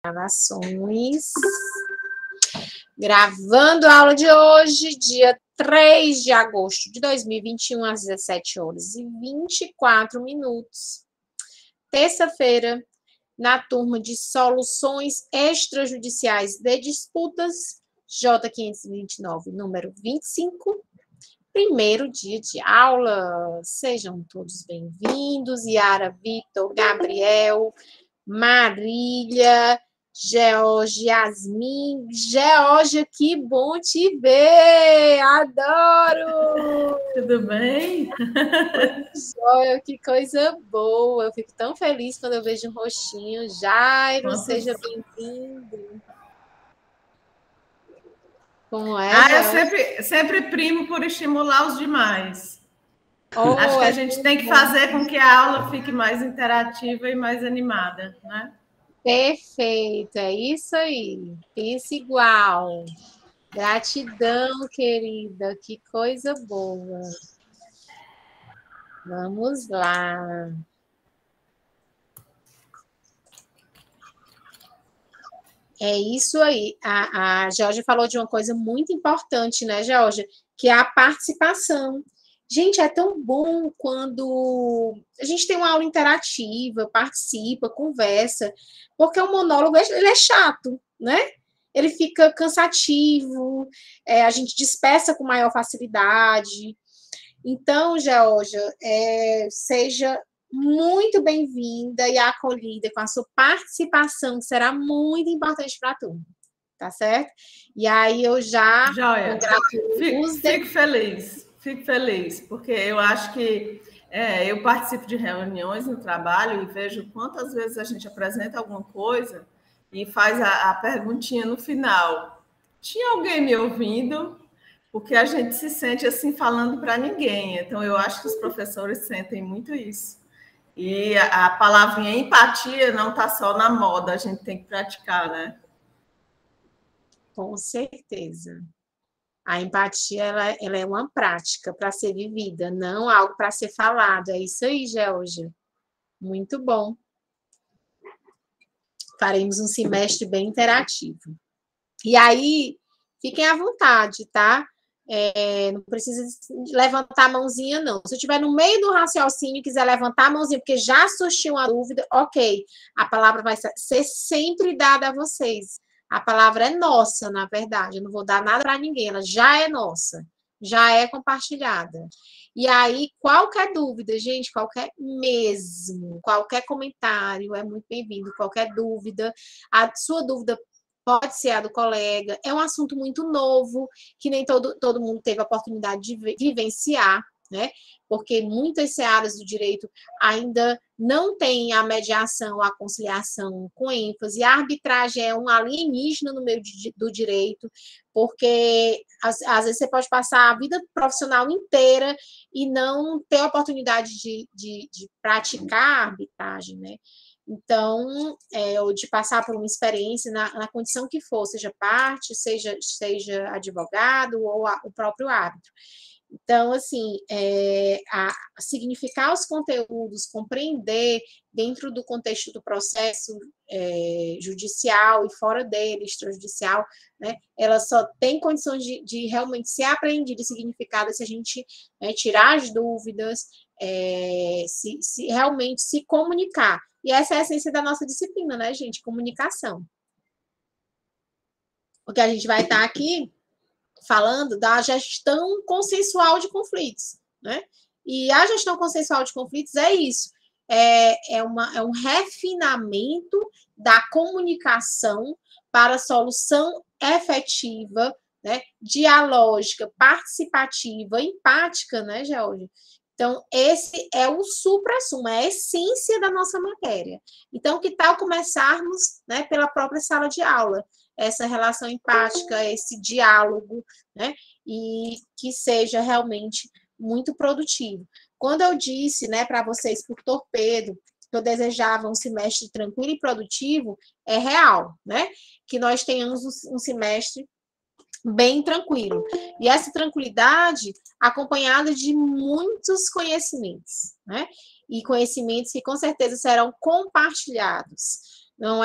Gravações. Gravando a aula de hoje, dia 3 de agosto de 2021, às 17h24. Terça-feira, na turma de Soluções Extrajudiciais de Disputas, J529, número 25. Primeiro dia de aula. Sejam todos bem-vindos. Yara, Vitor, Gabriel, Marília, Georgia, Yasmin. Georgia, que bom te ver! Adoro! Tudo bem? Olha, que coisa boa! Eu fico tão feliz quando eu vejo um rostinho. Jairo, seja bem-vindo. Como é, eu sempre primo por estimular os demais. Oh, acho que a gente tem que fazer com que a aula fique mais interativa e mais animada, né? Perfeito, é isso aí. Pensa igual. Gratidão, querida. Que coisa boa. Vamos lá. É isso aí. A Georgia falou de uma coisa muito importante, né, Georgia? Que é a participação. Gente, é tão bom quando a gente tem uma aula interativa, participa, conversa, porque o monólogo ele é chato, né? Ele fica cansativo, a gente dispersa com maior facilidade. Então, Georgia, seja muito bem-vinda e acolhida com a sua participação, que será muito importante para a turma, tá certo? E aí eu já congratulo os fico feliz, porque eu acho que eu participo de reuniões no trabalho e vejo quantas vezes a gente apresenta alguma coisa e faz a perguntinha no final. Tinha alguém me ouvindo? Porque a gente se sente assim falando para ninguém. Então, eu acho que os professores sentem muito isso. E a palavrinha empatia não está só na moda, a gente tem que praticar, né? Com certeza. A empatia ela é uma prática para ser vivida, não algo para ser falado. É isso aí, Georgia. Muito bom. Faremos um semestre bem interativo. E aí, fiquem à vontade, tá? Não precisa levantar a mãozinha, não. Se eu estiver no meio do raciocínio e quiser levantar a mãozinha, porque já surgiu uma dúvida, ok. A palavra vai ser sempre dada a vocês. A palavra é nossa, na verdade. Eu não vou dar nada para ninguém, ela já é nossa, já é compartilhada. E aí, qualquer dúvida, gente, qualquer comentário é muito bem-vindo, qualquer dúvida. A sua dúvida pode ser a do colega, é um assunto muito novo, que nem todo mundo teve a oportunidade de vivenciar, né? Porque muitas searas do direito ainda não têm a mediação, a conciliação com ênfase, a arbitragem é um alienígena no meio do direito, porque às vezes você pode passar a vida profissional inteira e não ter a oportunidade de praticar a arbitragem, né? Então, ou de passar por uma experiência na condição que for, seja parte, seja advogado ou o próprio árbitro. Então, assim, significar os conteúdos, compreender dentro do contexto do processo judicial e fora dele, extrajudicial, né, ela só tem condições de realmente ser aprendida e significada se a gente tirar as dúvidas, se realmente se comunicar. E essa é a essência da nossa disciplina, né, gente? Comunicação. Porque a gente vai estar aqui falando da gestão consensual de conflitos, né? E a gestão consensual de conflitos é isso, é um refinamento da comunicação para solução efetiva, né? Dialógica, participativa, empática, né, Georgia? Então, esse é o suprassumo, é a essência da nossa matéria. Então, que tal começarmos, né, pela própria sala de aula? Essa relação empática, esse diálogo, né? E que seja realmente muito produtivo. Quando eu disse, né, para vocês por torpedo, que eu desejava um semestre tranquilo e produtivo, é real, né? Que nós tenhamos um semestre bem tranquilo. E essa tranquilidade acompanhada de muitos conhecimentos, né? E conhecimentos que com certeza serão compartilhados. Não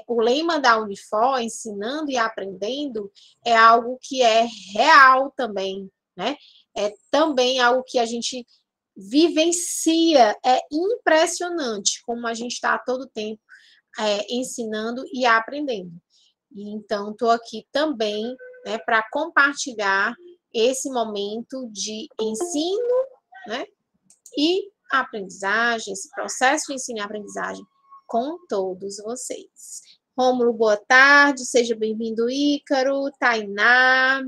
o lema da Unifor, ensinando e aprendendo, é algo que é real também, né? É também algo que a gente vivencia. É impressionante como a gente está todo tempo ensinando e aprendendo. E então, estou aqui também, né, para compartilhar esse momento de ensino, né, e aprendizagem, esse processo de ensino e aprendizagem com todos vocês. Rômulo, boa tarde, seja bem-vindo, Ícaro, Tainá,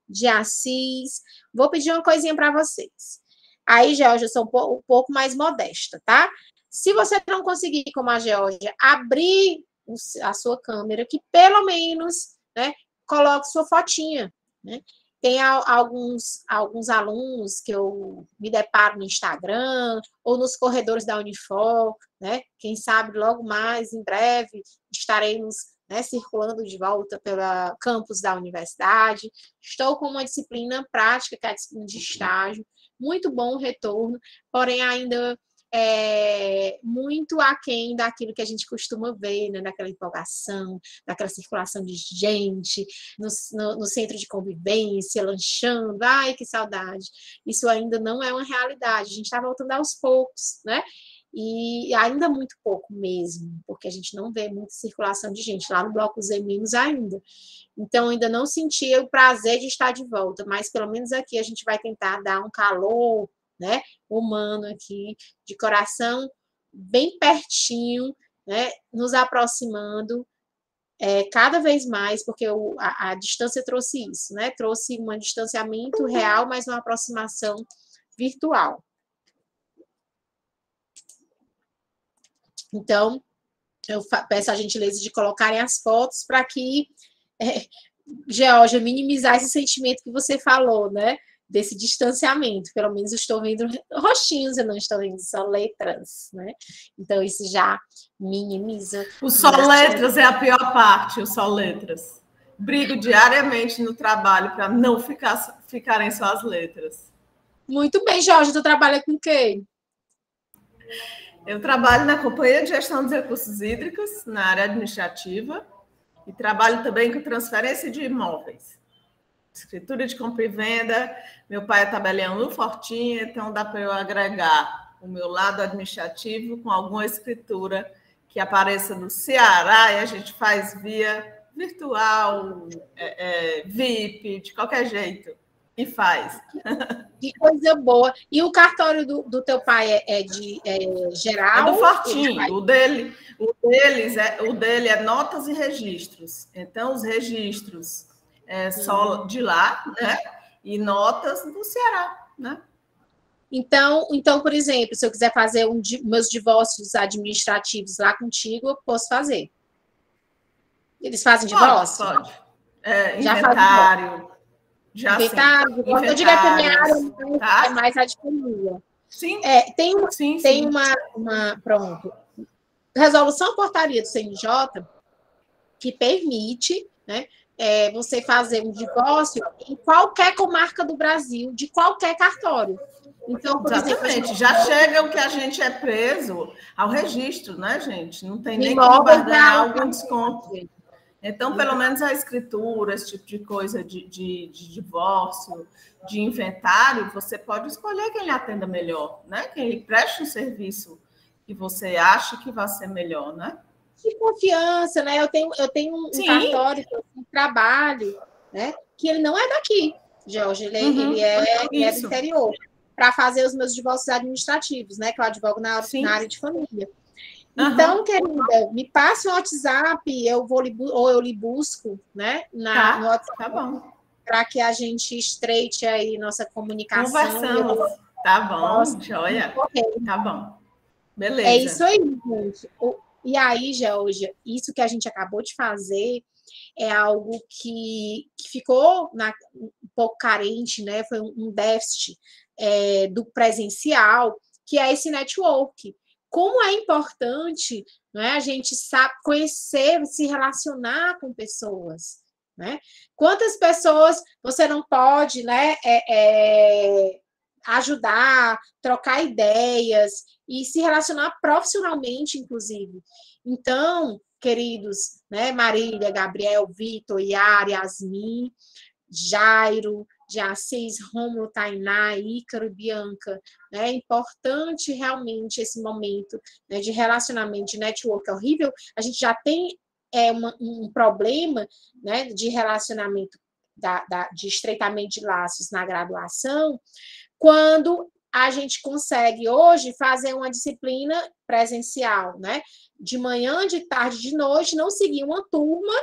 de Assis. Vou pedir uma coisinha para vocês. Aí, Georgia, eu sou um pouco mais modesta, tá? Se você não conseguir, como a Georgia, abrir a sua câmera, que pelo menos, né, coloque sua fotinha, né? Tem alguns alunos que eu me deparo no Instagram ou nos corredores da Unifor, né? Quem sabe logo mais, em breve, estaremos, né, circulando de volta pelo campus da universidade. Estou com uma disciplina prática, que é a disciplina de estágio. Muito bom o retorno, porém ainda muito aquém daquilo que a gente costuma ver, né? Daquela empolgação, daquela circulação de gente, no centro de convivência, lanchando, ai, que saudade. Isso ainda não é uma realidade, a gente está voltando aos poucos, né? E ainda muito pouco mesmo, porque a gente não vê muita circulação de gente, lá no Bloco Z menos ainda. Então, ainda não senti o prazer de estar de volta, mas pelo menos aqui a gente vai tentar dar um calor, né, humano aqui, de coração bem pertinho, né, nos aproximando cada vez mais, porque a distância trouxe isso, né, trouxe um distanciamento real, mas uma aproximação virtual. Então, eu peço a gentileza de colocarem as fotos para que, Georgia, minimizar esse sentimento que você falou, né? Desse distanciamento. Pelo menos eu estou vendo rostinhos, eu não estou vendo só letras, né? Então, isso já minimiza. O só letras é a pior parte, o só letras. Brigo diariamente no trabalho para não ficarem só as letras. Muito bem, Jorge, tu trabalha com quem? Eu trabalho na Companhia de Gestão dos Recursos Hídricos, na área administrativa, e trabalho também com transferência de imóveis. Escritura de compra e venda, meu pai é tabelião no Fortinha, então dá para eu agregar o meu lado administrativo com alguma escritura que apareça no Ceará e a gente faz via virtual, VIP, de qualquer jeito, e faz. Que coisa boa. E o cartório do teu pai é geral? É do Fortinho. O dele é notas e registros. Então, os registros só de lá, né? E notas do Ceará, né? Então, por exemplo, se eu quiser fazer meus divórcios administrativos lá contigo, eu posso fazer. Eles fazem divórcio? Pode. Inventário. Inventário. Eu diria que a minha área é mais a de família. Sim. Tem uma pronto. Resolução portaria do CNJ que permite, né, você fazer um divórcio em qualquer comarca do Brasil, de qualquer cartório. Então, por exatamente, já chega o que a gente é preso ao registro, né, gente? Não tem nem como barganhar algum desconto. Então, pelo menos a escritura, esse tipo de coisa de divórcio, de inventário, você pode escolher quem lhe atenda melhor, né? Quem lhe preste um serviço que você acha que vai ser melhor, né? De confiança, né? Eu tenho um cartório que eu trabalho, né? Que ele não é daqui, Jorge, ele é do interior, para fazer os meus divórcios administrativos, né? Que eu advogo na área de família. Então, querida, me passe um WhatsApp, eu lhe busco, né? No WhatsApp, tá bom. Para que a gente estreite aí nossa comunicação. Conversamos. Tá bom, joia. Tá bom. Beleza. É isso aí, gente. E aí, Georgia, isso que a gente acabou de fazer é algo que ficou um pouco carente, né? Foi um déficit do presencial, que é esse network. Como é importante, né, a gente sabe conhecer, se relacionar com pessoas, né? Quantas pessoas você não pode, né, ajudar, trocar ideias e se relacionar profissionalmente, inclusive. Então, queridos, né? Marília, Gabriel, Vitor, Yara, Yasmin, Jairo, de Assis, Rômulo, Tainá, Ícaro e Bianca. É importante realmente esse momento, né, de relacionamento, de network. É horrível. A gente já tem um problema, né, de relacionamento, de estreitamento de laços na graduação, quando a gente consegue hoje fazer uma disciplina presencial, né? De manhã, de tarde, de noite, não seguir uma turma,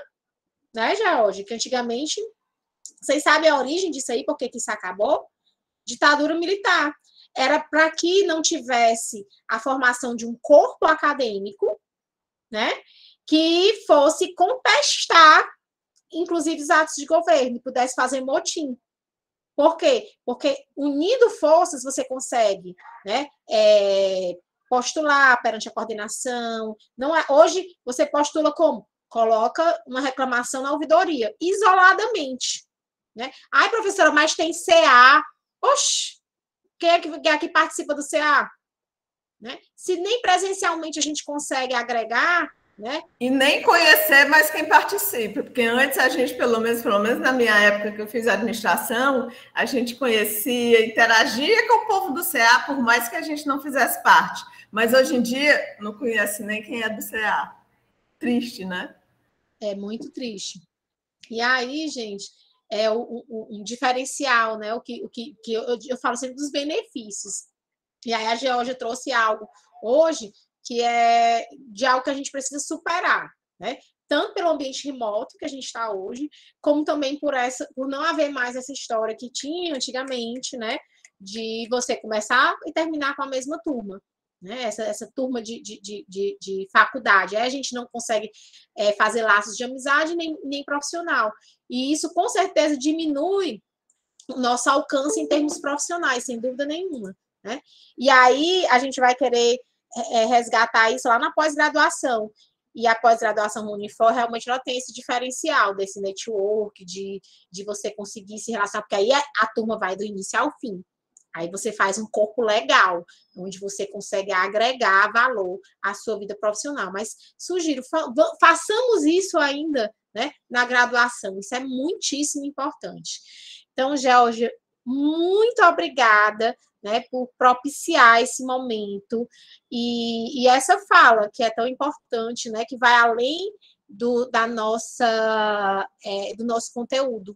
né, Georgia? Que antigamente, vocês sabem a origem disso aí, por que isso acabou? Ditadura militar. Era para que não tivesse a formação de um corpo acadêmico, né? Que fosse contestar, inclusive, os atos de governo, pudesse fazer motim. Por quê? Porque unindo forças você consegue, né, postular perante a coordenação. Não é, hoje você postula como? Coloca uma reclamação na ouvidoria, isoladamente. Né? Ai, professora, mas tem CA. Oxi, quem é que participa do CA? Né? Se nem presencialmente a gente consegue agregar, né? E nem conhecer mais quem participa, porque antes a gente, pelo menos na minha época que eu fiz administração, a gente conhecia, interagia com o povo do CA, por mais que a gente não fizesse parte. Mas hoje em dia não conhece nem quem é do CA. Triste, né? É muito triste. E aí, gente, é um diferencial, né? O que eu falo sempre dos benefícios. E aí a Georgia trouxe algo hoje que é de algo que a gente precisa superar, né? Tanto pelo ambiente remoto que a gente está hoje, como também por não haver mais essa história que tinha antigamente, né? De você começar e terminar com a mesma turma. Né? Essa turma de faculdade. Aí a gente não consegue fazer laços de amizade nem profissional. E isso, com certeza, diminui o nosso alcance em termos profissionais, sem dúvida nenhuma. Né? E aí a gente vai querer resgatar isso lá na pós-graduação. E a pós-graduação Unifor, realmente, ela tem esse diferencial desse network, de você conseguir se relacionar, porque aí a turma vai do início ao fim. Aí você faz um corpo legal, onde você consegue agregar valor à sua vida profissional. Mas sugiro, façamos isso ainda, né, na graduação. Isso é muitíssimo importante. Então, Georgia, muito obrigada, né, por propiciar esse momento e essa fala que é tão importante, né, que vai além do nosso conteúdo,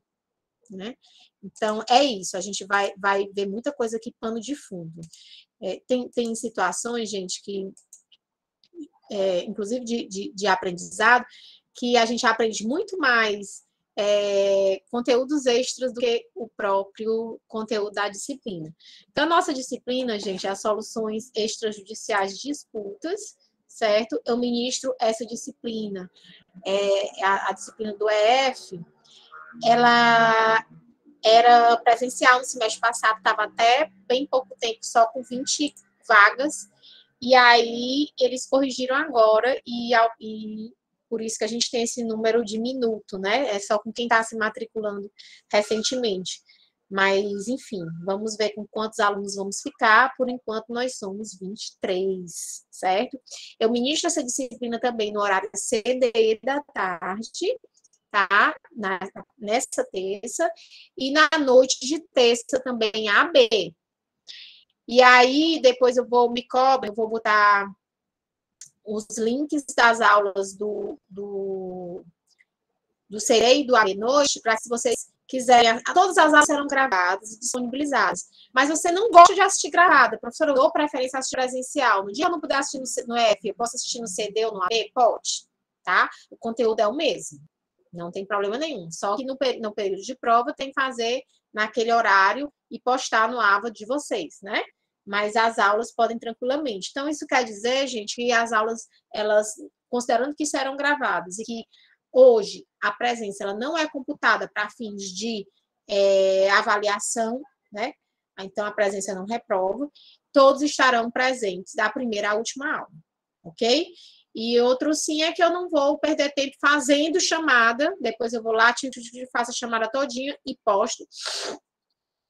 né? Então, é isso, a gente vai ver muita coisa aqui, pano de fundo. Tem situações, gente, que, inclusive de aprendizado, que a gente aprende muito mais conteúdos extras do que o próprio conteúdo da disciplina. Então, a nossa disciplina, gente, é as soluções extrajudiciais de disputas, certo? Eu ministro essa disciplina. A disciplina do EF, ela era presencial no semestre passado, estava até bem pouco tempo, só com 20 vagas, e aí eles corrigiram agora, e por isso que a gente tem esse número diminuto, né? É só com quem está se matriculando recentemente. Mas, enfim, vamos ver com quantos alunos vamos ficar. Por enquanto, nós somos 23, certo? Eu ministro essa disciplina também no horário CDE da tarde, tá? Nessa terça, e na noite de terça também AB. E aí, depois eu vou botar os links das aulas do CEI e do AB Noite, para que, se vocês quiserem, todas as aulas serão gravadas e disponibilizadas. Mas você não gosta de assistir gravada, professora, eu dou preferência a assistir presencial. No dia eu não puder assistir no F, eu posso assistir no CD ou no AB? Pode, tá? O conteúdo é o mesmo. Não tem problema nenhum. Só que no período de prova tem que fazer naquele horário e postar no AVA de vocês, né? Mas as aulas podem tranquilamente. Então, isso quer dizer, gente, que as aulas, elas, considerando que serão gravadas e que hoje a presença ela não é computada para fins de avaliação, né? Então, a presença não reprova. Todos estarão presentes da primeira à última aula, ok? E outro sim é que eu não vou perder tempo fazendo chamada, depois eu vou lá, faço a chamada todinha e posto,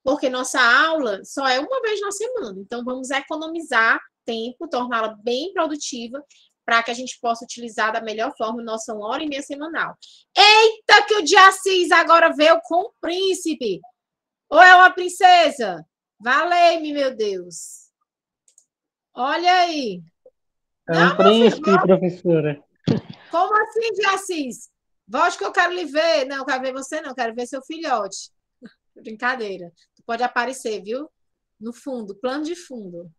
porque nossa aula só é uma vez na semana, então vamos economizar tempo, torná-la bem produtiva, para que a gente possa utilizar da melhor forma nossa 1h30 semanal. Eita, que o de Assis agora veio com o príncipe! Ou é uma princesa? Valei-me, meu Deus! Olha aí! É um príncipe, professora. Como assim, de Assis? Volte que eu quero lhe ver. Não, eu quero ver você, não, eu quero ver seu filhote. Brincadeira. Tu pode aparecer, viu? No fundo, plano de fundo.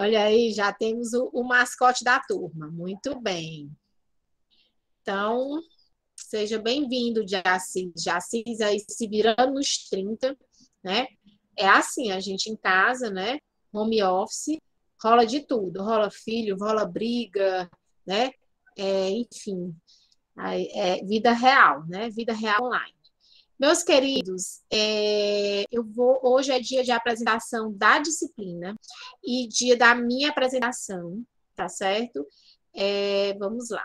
Olha aí, já temos o mascote da turma. Muito bem. Então, seja bem-vindo, Jacis. Jacis aí se virando nos 30, né? É assim, a gente em casa, né? Home office, rola de tudo. Rola filho, rola briga, né? Enfim, vida real, né? Vida real online. Meus queridos, hoje é dia de apresentação da disciplina e dia da minha apresentação, tá certo? Vamos lá.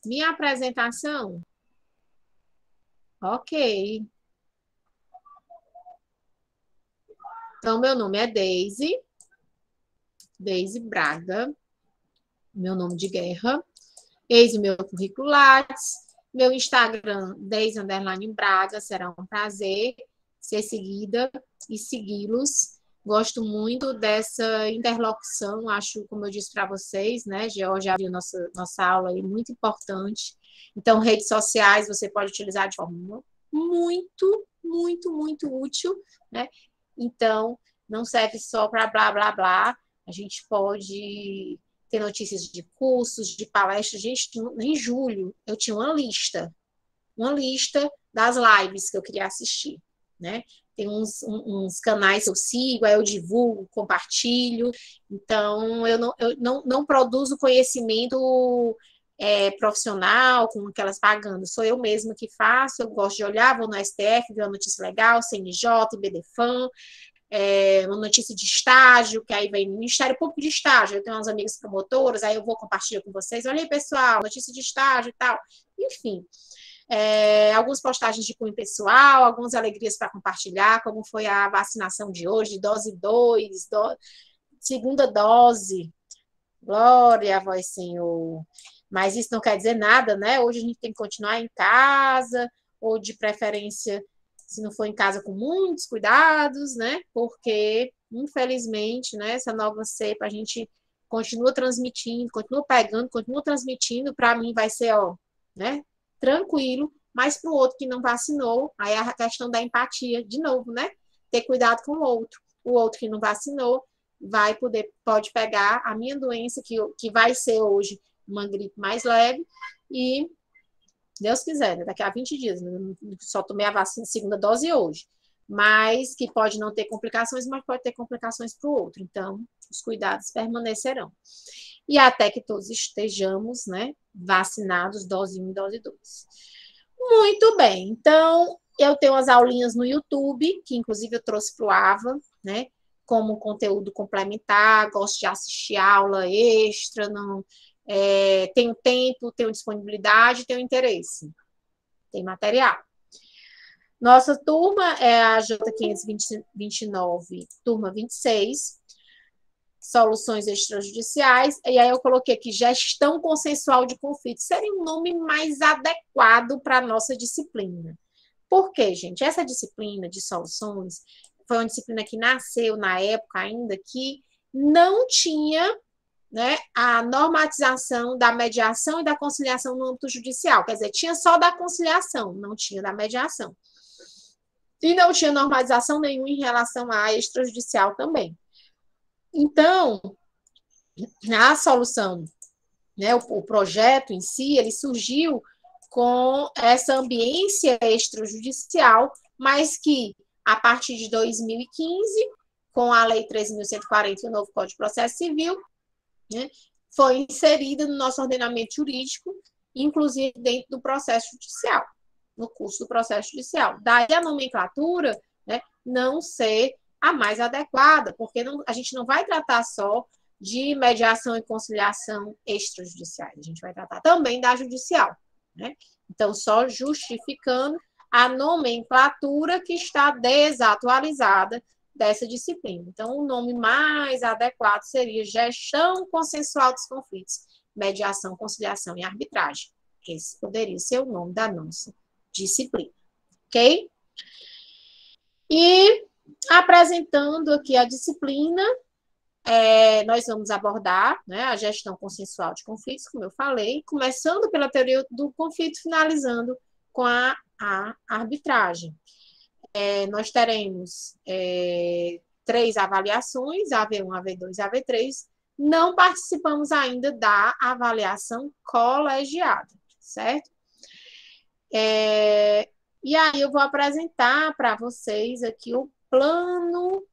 Minha apresentação? Ok. Então, meu nome é Deise Braga, meu nome de guerra. Eis o meu currículo Lattes, meu Instagram, Deise_Braga, será um prazer ser seguida e segui-los. Gosto muito dessa interlocução, acho, como eu disse para vocês, né, Georgia abriu nossa aula aí, muito importante. Então, redes sociais você pode utilizar de forma muito, muito, muito útil, né? Então, não serve só para blá, blá, blá. A gente pode ter notícias de cursos, de palestras. Gente, em julho, eu tinha uma lista das lives que eu queria assistir, né? Tem uns canais que eu sigo, aí eu divulgo, compartilho. Então, eu não produzo conhecimento profissional, com aquelas pagando. Sou eu mesma que faço, eu gosto de olhar, vou no STF, ver uma notícia legal, CNJ, BDFAM, uma notícia de estágio, que aí vem Ministério Público de Estágio, eu tenho umas amigas promotoras, aí eu vou compartilhar com vocês, olha aí, pessoal, notícia de estágio e tal, enfim. Algumas postagens de cunho pessoal, algumas alegrias para compartilhar, como foi a vacinação de hoje, dose 2, segunda dose, glória a vós, Senhor. Mas isso não quer dizer nada, né? Hoje a gente tem que continuar em casa, ou de preferência, se não for em casa, com muitos cuidados, né? Porque, infelizmente, né, essa nova cepa a gente continua transmitindo, continua pegando, continua transmitindo. Para mim vai ser, né, tranquilo, mas para o outro que não vacinou, aí a questão da empatia, de novo, né? Ter cuidado com o outro que não vacinou pode pegar a minha doença, que vai ser hoje uma gripe mais leve, e Deus quiser, né? Daqui a 20 dias, né? Só tomei a vacina, segunda dose hoje, mas que pode não ter complicações, mas pode ter complicações para o outro, então os cuidados permanecerão. E até que todos estejamos, né, vacinados, dose 1 e dose 2. Muito bem, então eu tenho as aulinhas no YouTube, que inclusive eu trouxe para o AVA, né, como conteúdo complementar, gosto de assistir aula extra, não... tenho tempo, tenho disponibilidade, tenho interesse. Tem material. Nossa turma é a J529, turma 26, soluções extrajudiciais, e aí eu coloquei aqui gestão consensual de conflitos. Seria um nome mais adequado para a nossa disciplina. Por quê, gente? Essa disciplina de soluções foi uma disciplina que nasceu na época ainda que não tinha, né, a normatização da mediação e da conciliação no âmbito judicial. Quer dizer, tinha só da conciliação, não tinha da mediação. E não tinha normatização nenhuma em relação à extrajudicial também. Então, a solução, né, o projeto em si, ele surgiu com essa ambiência extrajudicial, mas que, a partir de 2015, com a Lei 13.140 e o novo Código de Processo Civil, né, foi inserida no nosso ordenamento jurídico, inclusive dentro do processo judicial, no curso do processo judicial. Daí a nomenclatura, né, não ser a mais adequada, porque a gente não vai tratar só de mediação e conciliação extrajudiciais, a gente vai tratar também da judicial, né? Então, só justificando a nomenclatura que está desatualizada dessa disciplina. Então, o nome mais adequado seria Gestão Consensual dos Conflitos, Mediação, Conciliação e Arbitragem. Esse poderia ser o nome da nossa disciplina, ok? E apresentando aqui a disciplina, nós vamos abordar, né, a gestão consensual de conflitos, como eu falei, começando pela teoria do conflito, finalizando com a arbitragem. Nós teremos 3 avaliações, AV1, AV2 e AV3. Não participamos ainda da avaliação colegiada, certo? E aí eu vou apresentar para vocês aqui o plano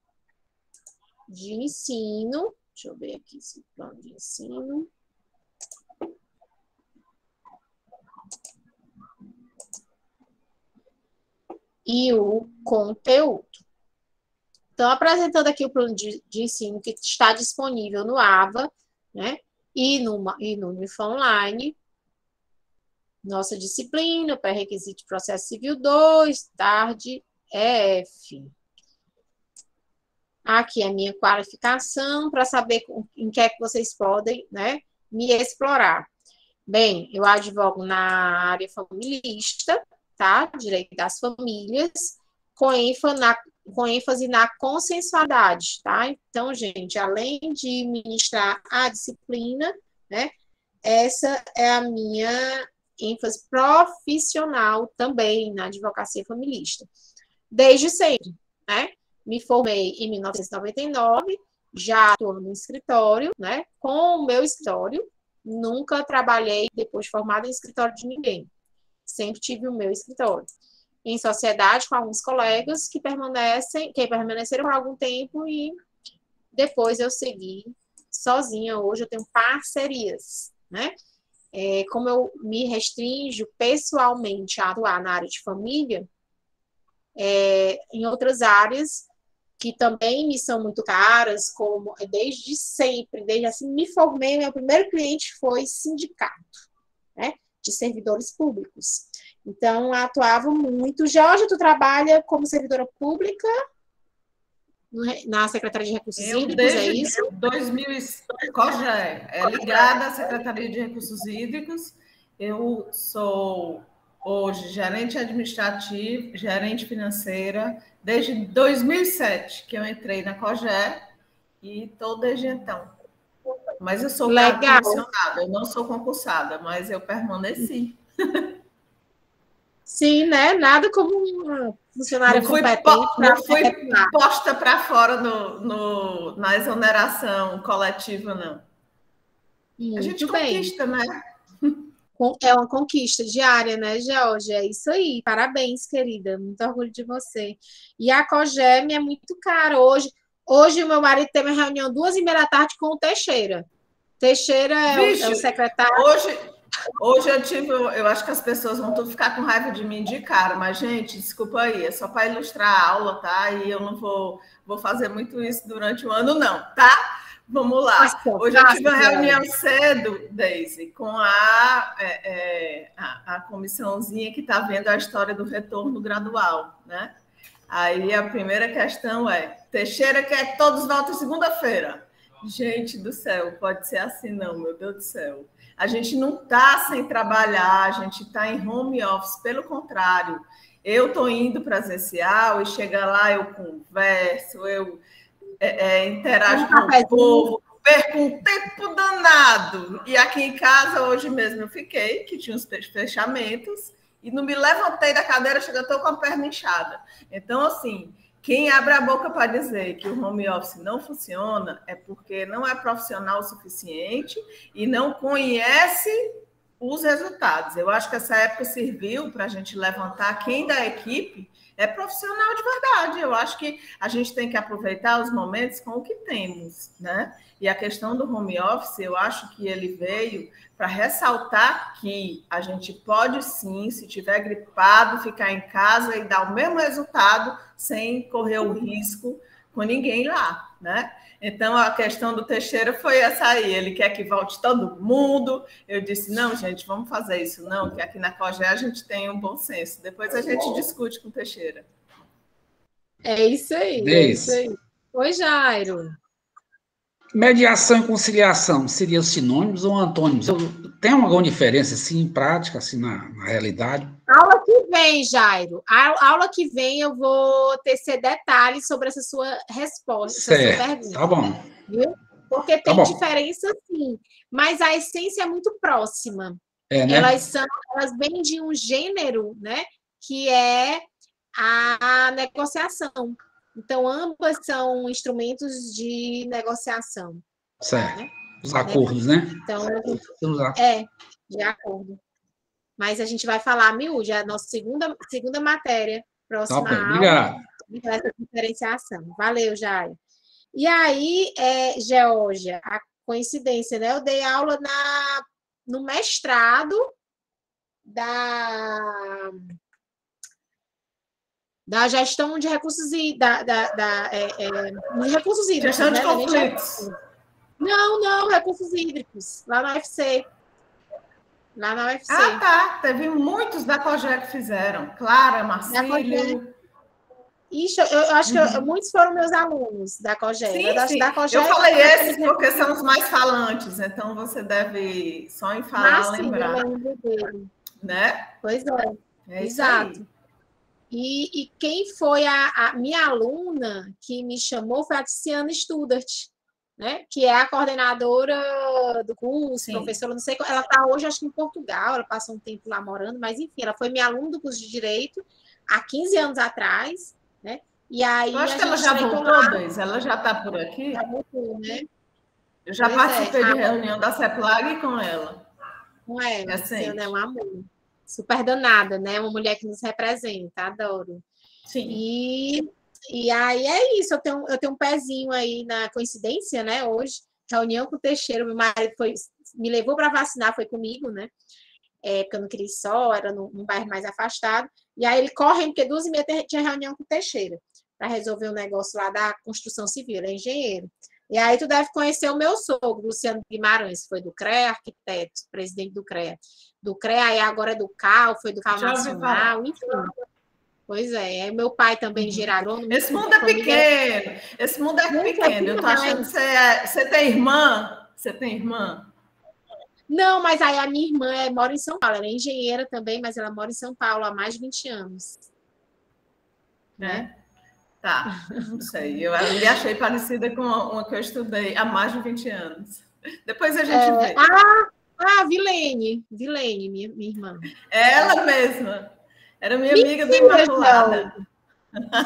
de ensino. Deixa eu ver aqui esse plano de ensino. E o conteúdo. Então, apresentando aqui o plano de ensino que está disponível no AVA, né? E no Unifor Online. Nossa disciplina, pré-requisito de processo civil 2, tarde F. Aqui é a minha qualificação para saber em que é que vocês podem, né, me explorar. Bem, eu advogo na área familista, tá? Direito das famílias, com ênfase na consensualidade, tá? Então, gente, além de ministrar a disciplina, né, essa é a minha ênfase profissional também na advocacia familista. Desde sempre, né? Me formei em 1999, já atuando no escritório, né? Com o meu escritório. Nunca trabalhei depois de formada em escritório de ninguém. Sempre tive o meu escritório. Em sociedade com alguns colegas que permaneceram por algum tempo e depois eu segui sozinha. Hoje eu tenho parcerias, né? Como eu me restringo pessoalmente a atuar na área de família, em outras áreas que também me são muito caras, como desde sempre, desde assim me formei, meu primeiro cliente foi sindicato, né, de servidores públicos. Então, atuava muito. Georgia, tu trabalha como servidora pública na Secretaria de Recursos Hídricos, é isso? 2000, COGÉ, ligada à Secretaria de Recursos Hídricos. Eu sou hoje gerente administrativo, gerente financeira, desde 2007 que eu entrei na COGÉ e estou desde então. Mas eu sou comissionada, eu não sou concursada, mas eu permaneci. Sim, né? Nada como uma funcionária competente. Não fui posta para fora na exoneração coletiva, não. Muito a gente bem. Conquista, né? É uma conquista diária, né, Georgia? É isso aí. Parabéns, querida. Muito orgulho de você. E a COGEM é muito cara. Hoje o meu marido tem uma reunião 2h30 da tarde com o Teixeira. Teixeira é o secretário. Hoje eu acho que as pessoas vão tudo ficar com raiva de mim de cara, mas, gente, desculpa aí, é só para ilustrar a aula, tá? E eu não vou fazer muito isso durante o ano, não, tá? Vamos lá. Hoje eu tive uma reunião cedo, Deise, com a comissãozinha que está vendo a história do retorno gradual, né? Aí a primeira questão Teixeira quer todos voltem segunda-feira. Gente do céu, pode ser assim não, meu Deus do céu. A gente não está sem trabalhar, a gente está em home office, pelo contrário. Eu estou indo presencial e chega lá, eu converso, eu interajo com o povo, perco um tempo danado. E aqui em casa, hoje mesmo, eu fiquei, que tinha uns fechamentos, e não me levantei da cadeira, chega, estou com a perna inchada. Então, assim, quem abre a boca para dizer que o home office não funciona é porque não é profissional o suficiente e não conhece os resultados. Eu acho que essa época serviu para a gente levantar quem da equipe é profissional de verdade. Eu acho que a gente tem que aproveitar os momentos com o que temos, né? E a questão do home office, eu acho que ele veio para ressaltar que a gente pode sim, se tiver gripado, ficar em casa e dar o mesmo resultado sem correr o risco com ninguém lá, né? Então, a questão do Teixeira foi essa aí. Ele quer que volte todo mundo. Eu disse, não, gente, vamos fazer isso não, que aqui na COGÉ a gente tem um bom senso. Depois a gente discute com o Teixeira. É isso aí, é isso aí. Oi, Jairo. Mediação e conciliação seriam sinônimos ou antônimos? Tem alguma diferença, assim, em prática, assim, na realidade? Aula que vem, Jairo. Aula que vem eu vou tecer detalhes sobre essa sua resposta, Certo, essa sua pergunta. Tá bom. Viu? Porque tem diferença, sim, mas a essência é muito próxima. Né? Elas vêm de um gênero, né, que é a negociação. Então, ambas são instrumentos de negociação. Certo. Né? Os acordos, né? Então, de acordo. Mas a gente vai falar miúde, é a nossa segunda matéria, próxima aula. Obrigado. Essa diferenciação. Valeu, Jair. E aí, Geórgia, a coincidência, né? Eu dei aula no mestrado da gestão de recursos de recursos hídricos. Gestão de conflitos. Não, recursos hídricos, lá na UFC. Lá na UFC. Ah, tá. Teve muitos da COGEA que fizeram. Clara, Marcílio. Ixi, eu acho que muitos foram meus alunos da COGEA. Sim. Da COGEA, eu falei esses porque são os mais falantes, então você deve, só em falar, lembrar. Eu lembro dele. Né? Pois é. Exato. E quem foi a minha aluna que me chamou foi a Tiziana Studart, né? Que é a coordenadora do curso, professora, não sei, ela está hoje, acho que em Portugal, ela passou um tempo lá morando, mas enfim, ela foi minha aluna do curso de Direito há 15 anos atrás, né? E aí eu acho que ela já voltou, Deise? Ela já está por aqui? Já voltou, né? Eu já participei de reunião da CEPLAG com ela. Com ela, Tiziana é uma amor. Super danada, né? Uma mulher que nos representa, adoro. Sim. E aí é isso, eu tenho um pezinho aí na coincidência, né? Hoje, reunião com o Teixeira, meu marido me levou para vacinar, foi comigo, né? Porque eu não queria ir só, era num bairro mais afastado. E aí ele correndo, porque 2h30 tinha reunião com o Teixeira, para resolver um negócio lá da construção civil, ele é engenheiro. E aí tu deve conhecer o meu sogro, Luciano Guimarães, foi do CREA, arquiteto, presidente do CREA. Do CREA, e agora é do CAL, foi do CAL Nacional, enfim. Pois é, meu pai também engenheiro. Esse mundo é pequeno, esse mundo é pequeno. Eu tô achando que você tem irmã? Você tem irmã? Não, mas aí a minha irmã mora em São Paulo, ela é engenheira também, mas ela mora em São Paulo há mais de 20 anos. Né? Tá, não sei. Eu me achei parecida com uma que eu estudei há mais de 20 anos. Depois a gente vê. Vilene, minha irmã. Ela mesma. Era minha amiga da Imaculada.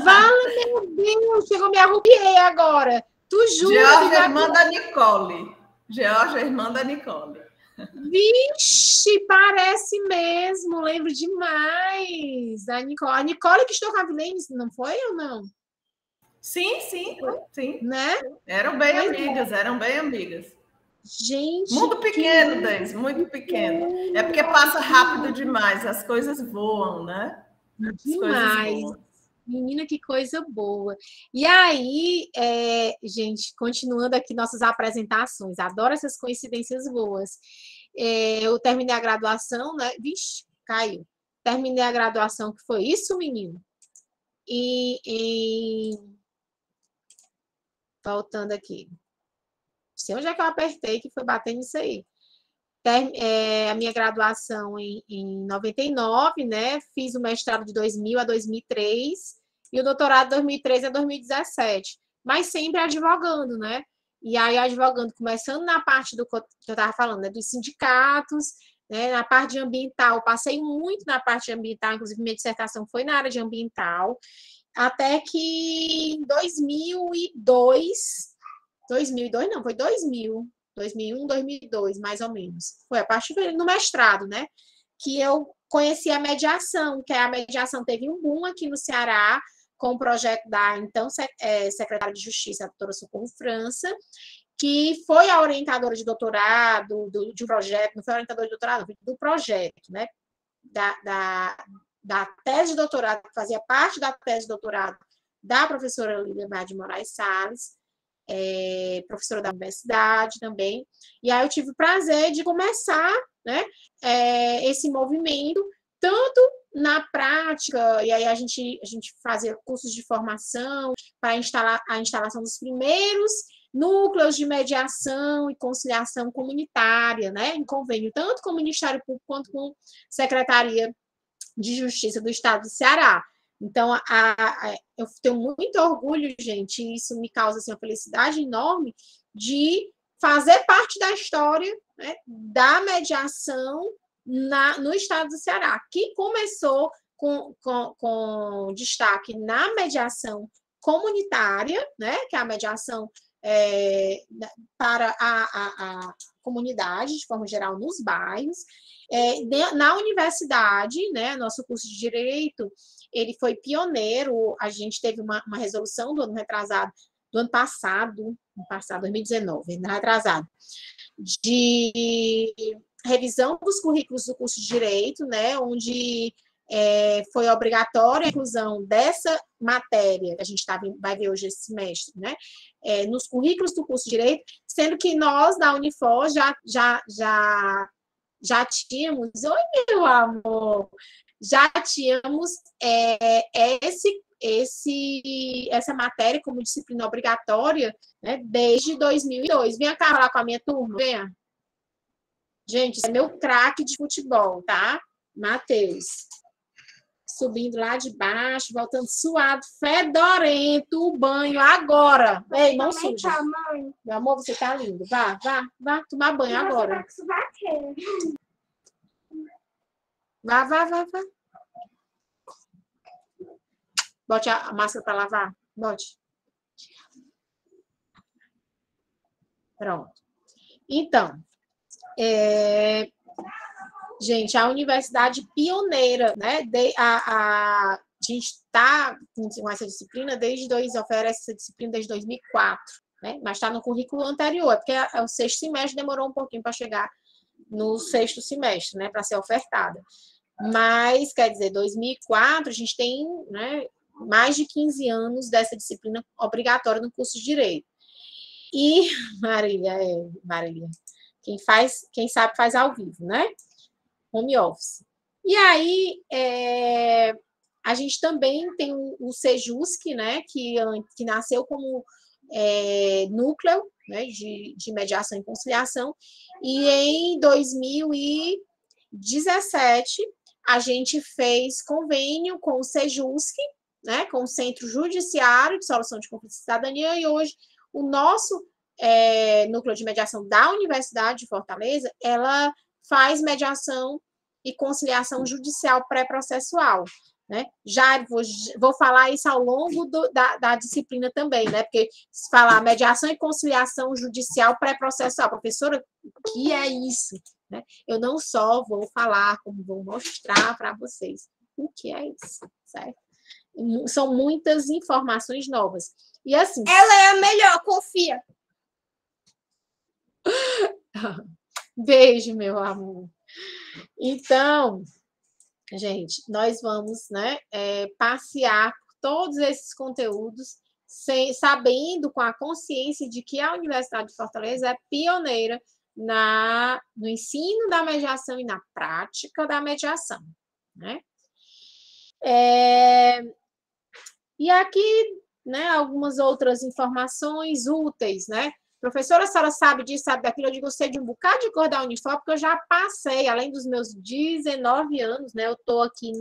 Vale, meu Deus, chegou, me arrupiei agora. Tu jura? Geórgia, irmã da Nicole. Geórgia, irmã da Nicole. Vixe, parece mesmo, lembro demais. A Nicole que estou com a Vilene, não foi ou não? Sim. Né? Eram bem amigas. Gente, mundo pequeno, Deise, muito pequeno. É porque passa rápido demais, as coisas voam, né? Demais. Menina, que coisa boa. E aí, gente, continuando aqui nossas apresentações, adoro essas coincidências boas. Eu terminei a graduação, né? Vixe, caiu. Terminei a graduação, que foi isso, menino? Voltando aqui. Não sei onde é que eu apertei, que foi batendo isso aí. A minha graduação em 99, né? Fiz o mestrado de 2000 a 2003 e o doutorado de 2003 a 2017. Mas sempre advogando, né? E aí advogando, começando na parte do que eu estava falando, né? Dos sindicatos, né? Na parte de ambiental. Passei muito na parte de ambiental, inclusive minha dissertação foi na área de ambiental. Até que em 2002 não, foi 2000. 2001, 2002, mais ou menos. Foi a partir do mestrado, né? Que eu conheci a mediação, que a mediação teve um boom aqui no Ceará, com o projeto da, então, secretária de Justiça, a doutora Socorro França, que foi a orientadora de doutorado de um projeto, não foi a orientadora de doutorado, do projeto, né? Da tese de doutorado, que fazia parte da tese de doutorado da professora Lídia de Moraes Salles, professora da universidade também, e aí eu tive o prazer de começar, né, esse movimento, tanto na prática, e aí a gente fazia cursos de formação para a instalação dos primeiros núcleos de mediação e conciliação comunitária, né, em convênio, tanto com o Ministério Público quanto com a Secretaria de Justiça do Estado do Ceará. Então, eu tenho muito orgulho, gente, e isso me causa assim, uma felicidade enorme de fazer parte da história, né, da mediação no Estado do Ceará, que começou com destaque na mediação comunitária, né, que é a mediação para a comunidade, de forma geral, nos bairros. Na universidade, né, nosso curso de Direito, ele foi pioneiro, a gente teve uma resolução do ano passado, 2019, retrasado, de revisão dos currículos do curso de Direito, né, onde foi obrigatória a inclusão dessa matéria, que a gente vai ver hoje esse semestre, né, nos currículos do curso de Direito, sendo que nós, da Unifor, já tínhamos, oi, meu amor, já tínhamos essa matéria como disciplina obrigatória, né, desde 2002. Venha cá falar com a minha turma, venha. Gente, esse é meu craque de futebol, tá? Matheus. Subindo lá de baixo, voltando suado, fedorento, o banho agora. Ei, mão suja. Meu amor, você tá lindo. Vá tomar banho agora. Vá. Bote a máscara para lavar. Bote. Pronto. Então, gente, a universidade pioneira, né? A gente está com essa disciplina oferece essa disciplina desde 2004, né? Mas está no currículo anterior, porque o 6º semestre demorou um pouquinho para chegar no 6º semestre, né? Para ser ofertada. Mas, quer dizer, 2004, a gente tem, né, mais de 15 anos dessa disciplina obrigatória no curso de Direito. E, Marília, quem sabe faz ao vivo, né? Home office. E aí, a gente também tem o Sejusc, né, que nasceu como núcleo, né, de mediação e conciliação, e em 2017 a gente fez convênio com o Sejusc, né, com o Centro Judiciário de Solução de Conflitos de Cidadania, e hoje o nosso núcleo de mediação da Universidade de Fortaleza, ela faz mediação e conciliação judicial pré-processual, né? Já vou falar isso ao longo da disciplina também, né? Porque se falar mediação e conciliação judicial pré-processual, professora, o que é isso? Né? Eu não só vou falar, como vou mostrar para vocês o que é isso, certo? São muitas informações novas. E assim... Ela é a melhor, confia. Beijo, meu amor. Então, gente, nós vamos, né, passear por todos esses conteúdos, sabendo, com a consciência de que a Universidade de Fortaleza é pioneira no ensino da mediação e na prática da mediação, né? E aqui, né, algumas outras informações úteis, né? Professora, a senhora sabe disso, sabe daquilo? Eu digo, eu sei de um bocado de coisa da Unifor, porque eu já passei, além dos meus 19 anos, né? Eu estou aqui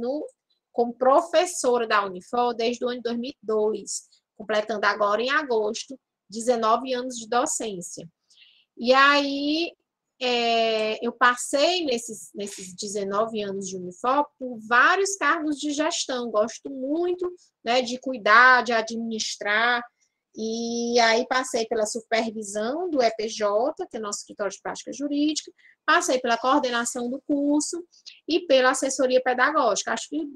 como professora da Unifor desde o ano de 2002, completando agora em agosto, 19 anos de docência. E aí, eu passei nesses 19 anos de Unifor por vários cargos de gestão. Gosto muito, né, de cuidar, de administrar. E aí passei pela supervisão do EPJ, que é nosso escritório de prática jurídica, passei pela coordenação do curso e pela assessoria pedagógica. Acho que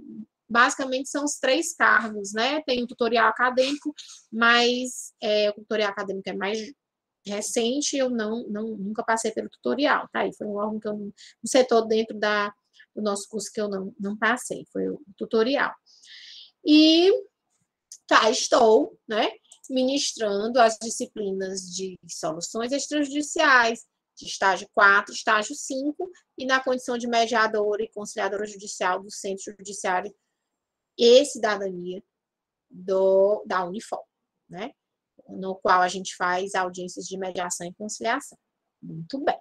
basicamente são os 3 cargos, né? Tem o tutorial acadêmico, mas o tutorial acadêmico é mais recente, eu nunca passei pelo tutorial, tá? E foi um órgão que eu um setor dentro do nosso curso que eu não passei, foi o tutorial. E estou, né, ministrando as disciplinas de soluções extrajudiciais, de estágio 4, estágio 5, e na condição de mediadora e conciliadora judicial do Centro Judiciário e Cidadania da Unifor, né? No qual a gente faz audiências de mediação e conciliação. Muito bem.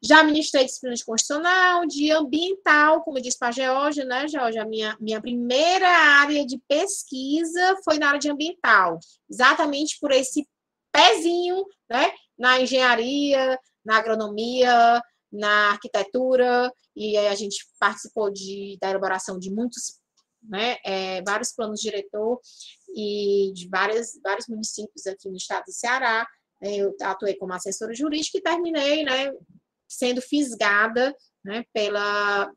Já ministrei disciplina de constitucional, de ambiental, como eu disse para a Geórgia, né, Geórgia? Minha primeira área de pesquisa foi na área de ambiental, exatamente por esse pezinho, né, na engenharia, na agronomia, na arquitetura, e aí a gente participou da elaboração de muitos, né, vários planos diretor e de vários municípios aqui no estado do Ceará. Eu atuei como assessora jurídica e terminei, né, sendo fisgada, né,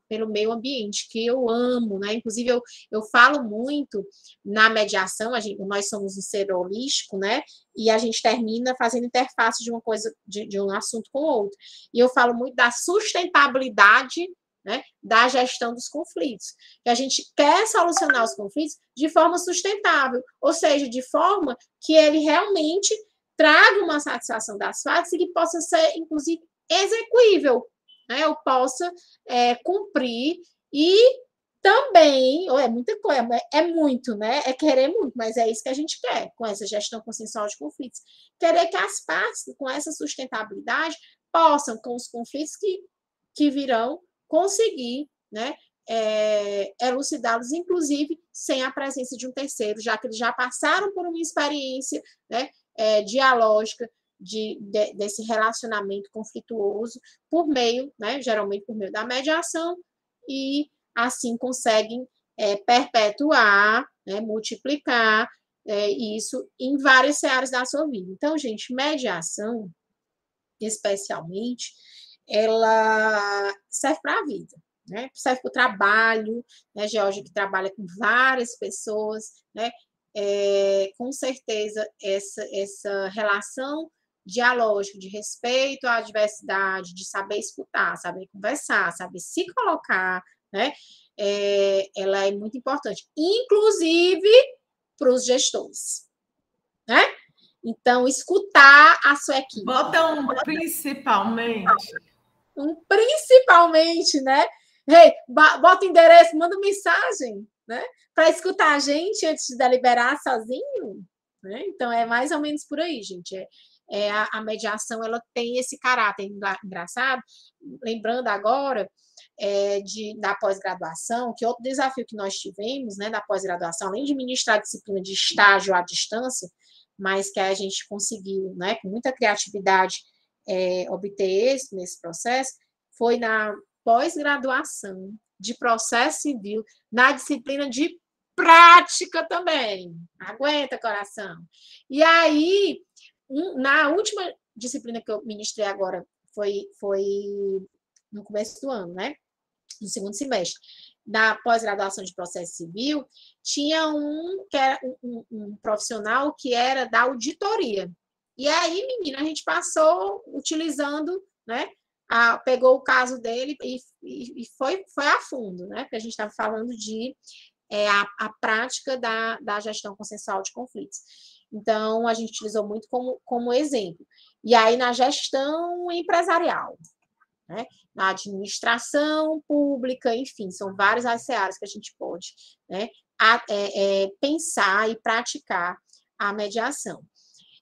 pelo meio ambiente, que eu amo, né? Inclusive, eu falo muito na mediação, nós somos um ser holístico, né? E a gente termina fazendo interface de uma coisa, de um assunto com o outro. E eu falo muito da sustentabilidade, né, da gestão dos conflitos. Que a gente quer solucionar os conflitos de forma sustentável, ou seja, de forma que ele realmente traga uma satisfação das partes e que possa ser, inclusive, execuível, né? Eu possa cumprir e também, é muita coisa, é muito, né? É querer muito, mas é isso que a gente quer com essa gestão consensual de conflitos. Querer que as partes, com essa sustentabilidade, possam, com os conflitos que virão, conseguir, né, elucidá-los, inclusive, sem a presença de um terceiro, já que eles já passaram por uma experiência, né, dialógica, desse relacionamento conflituoso por meio, né, geralmente por meio da mediação, e assim conseguem perpetuar, né, multiplicar isso em várias searas da sua vida. Então, gente, mediação, especialmente, ela serve para a vida, né? Serve para o trabalho, né? Geórgia que trabalha com várias pessoas, né? Com certeza essa relação dialógica de respeito à diversidade, de saber escutar, saber conversar, saber se colocar, né? Ela é muito importante, inclusive para os gestores, né? Então, escutar a sua equipe. Bota um principalmente. Um principalmente, né? Hey, bota endereço, manda mensagem, né? Para escutar a gente antes de deliberar sozinho, né? Então, é mais ou menos por aí, gente. A mediação, ela tem esse caráter engraçado. Lembrando agora da pós-graduação, que outro desafio que nós tivemos, né, da pós-graduação, além de ministrar a disciplina de estágio à distância, mas que a gente conseguiu, né, com muita criatividade, obter êxito nesse processo, foi na pós-graduação de processo civil, na disciplina de prática também. Aguenta, coração. E aí, na última disciplina que eu ministrei agora, foi no começo do ano, né? No segundo semestre, da pós-graduação de processo civil, tinha que era um profissional que era da auditoria. E aí, menina, a gente passou utilizando, né? Pegou o caso dele e foi a fundo, né? Porque a gente estava falando de a prática da gestão consensual de conflitos. Então, a gente utilizou muito como exemplo. E aí, na gestão empresarial, né? Na administração pública, enfim, são várias as searas que a gente pode, né, pensar e praticar a mediação.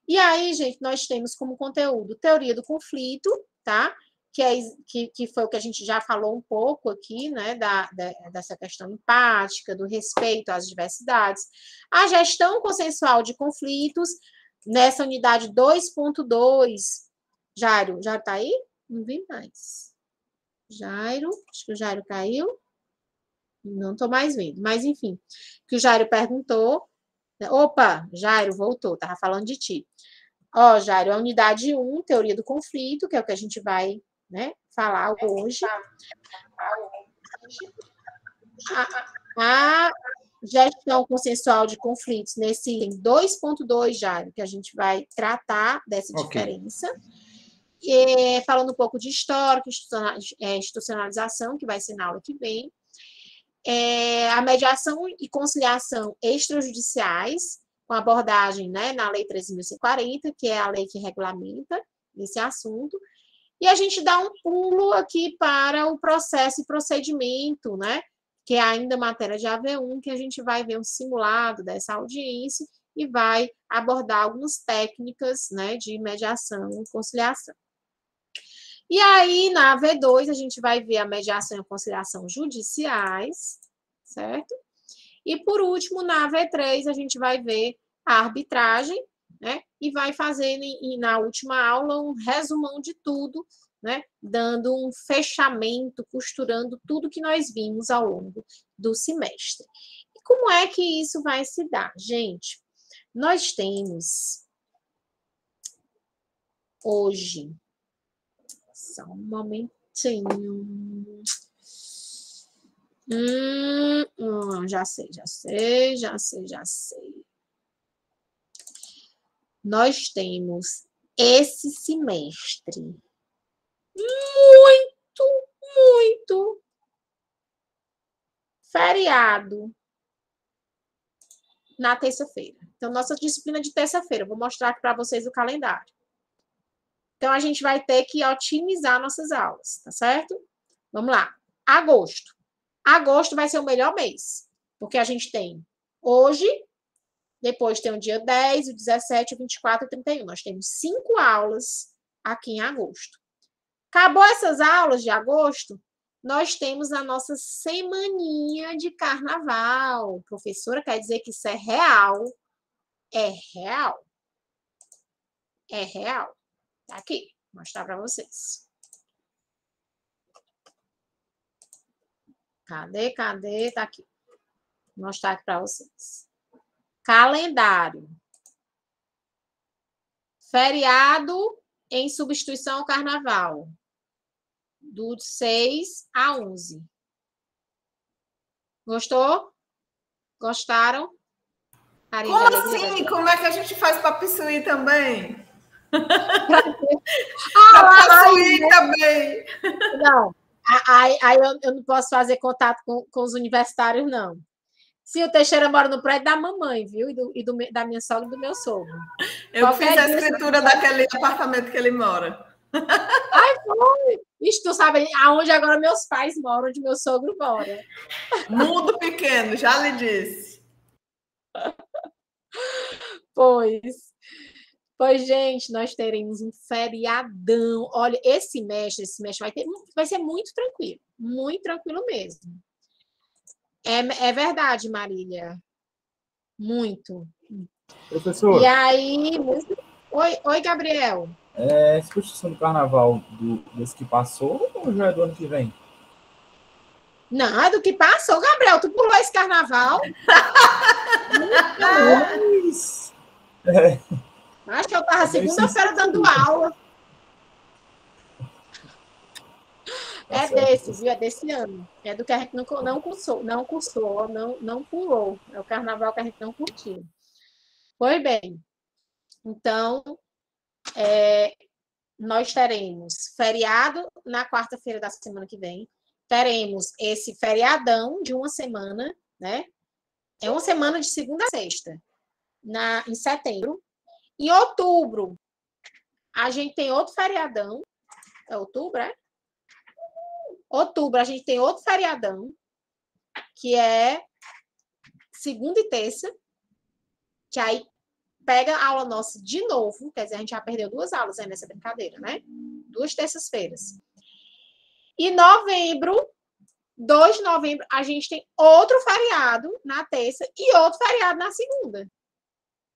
E aí, gente, nós temos como conteúdo teoria do conflito, tá? Que foi o que a gente já falou um pouco aqui, né, dessa questão empática, do respeito às diversidades. A gestão consensual de conflitos, nessa unidade 2.2. Jairo está aí? Não vi mais. Jairo, acho que o Jairo caiu. Não estou mais vendo, mas enfim, que o Jairo perguntou. Opa, Jairo voltou, estava falando de ti. Ó, Jairo, a unidade 1, teoria do conflito, que é o que a gente vai, né, falar hoje. A gestão consensual de conflitos, nesse item 2.2, Jairo, que a gente vai tratar dessa diferença. E, falando um pouco de histórico, institucionalização, que vai ser na aula que vem. A mediação e conciliação extrajudiciais, com abordagem, né, na Lei 13.140, que é a lei que regulamenta esse assunto. E a gente dá um pulo aqui para o processo e procedimento, né? Que é ainda matéria de AV1, que a gente vai ver um simulado dessa audiência e vai abordar algumas técnicas, né, de mediação e conciliação. E aí, na AV2, a gente vai ver a mediação e a conciliação judiciais, certo? E, por último, na AV3, a gente vai ver a arbitragem, né? E vai fazer, na última aula, um resumão de tudo, né? Dando um fechamento, costurando tudo que nós vimos ao longo do semestre. E como é que isso vai se dar? Gente, nós temos hoje... Só um momentinho. Já sei. Nós temos esse semestre muito feriado na terça-feira. Então, nossa disciplina de terça-feira, vou mostrar aqui para vocês o calendário. Então, a gente vai ter que otimizar nossas aulas, tá certo? Vamos lá. Agosto. Agosto vai ser o melhor mês, porque a gente tem hoje, depois tem o dia 10, o 17, o 24 e o 31. Nós temos 5 aulas aqui em agosto. Acabou essas aulas de agosto, nós temos a nossa semaninha de carnaval. Professora, quer dizer que isso é real? É real. É real. Tá aqui, vou mostrar para vocês. Cadê? Tá aqui. Vou mostrar aqui para vocês. Calendário. Feriado em substituição ao carnaval. Do 6 a 11. Gostou? Gostaram? Como assim? Como é que a gente faz para pissuir também? Também. Não, aí eu não posso fazer contato com os universitários, não. Sim, o Teixeira mora no prédio da mamãe, viu? Da minha sogra e do meu sogro. Eu fiz a escritura daquele apartamento que ele mora. Ai, foi! Ixi, tu sabe aonde agora meus pais moram, onde meu sogro mora. Mundo pequeno, já lhe disse. Pois, gente, nós teremos um feriadão. Esse semestre vai ser muito tranquilo mesmo. É verdade, Marília. Muito. Professor. E aí, Oi, Gabriel. Substituição do carnaval desse que passou ou já é do ano que vem? Não, é do que passou, Gabriel. Tu pulou esse carnaval? Acho que eu estava segunda-feira dando aula. Viu? É desse ano. É do que a gente não cursou, não pulou. É o carnaval que a gente não curtiu. Pois bem. Então, nós teremos feriado na quarta-feira da semana que vem. Teremos esse feriadão de uma semana, né? É uma semana de segunda a sexta, em setembro. Em outubro, a gente tem outro feriadão. É outubro, é? Outubro, a gente tem outro feriadão, que é segunda e terça, que aí pega a aula nossa de novo, quer dizer, a gente já perdeu 2 aulas aí nessa brincadeira, né? 2 terças-feiras. E novembro, 2 de novembro, a gente tem outro feriado na terça e outro feriado na segunda.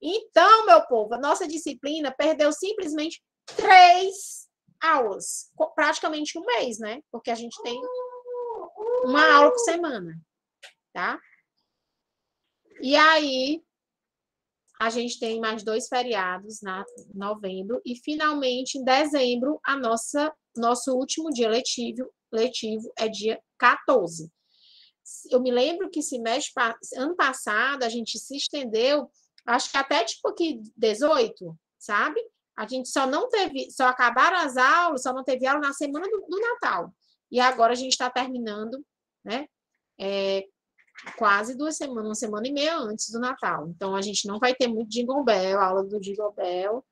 Então, meu povo, a nossa disciplina perdeu simplesmente 3 aulas, praticamente um mês, né? Porque a gente tem uma aula por semana, tá? E aí, a gente tem mais 2 feriados em novembro e, finalmente, em dezembro, nosso último dia letivo é dia 14. Eu me lembro que ano passado a gente se estendeu, acho que até tipo aqui 18, sabe? A gente só acabaram as aulas, só não teve aula na semana do Natal. E agora a gente está terminando, né? Quase 2 semanas, 1 semana e meia antes do Natal. Então, a gente não vai ter muito Jingle Bell, aula do Jingle Bell.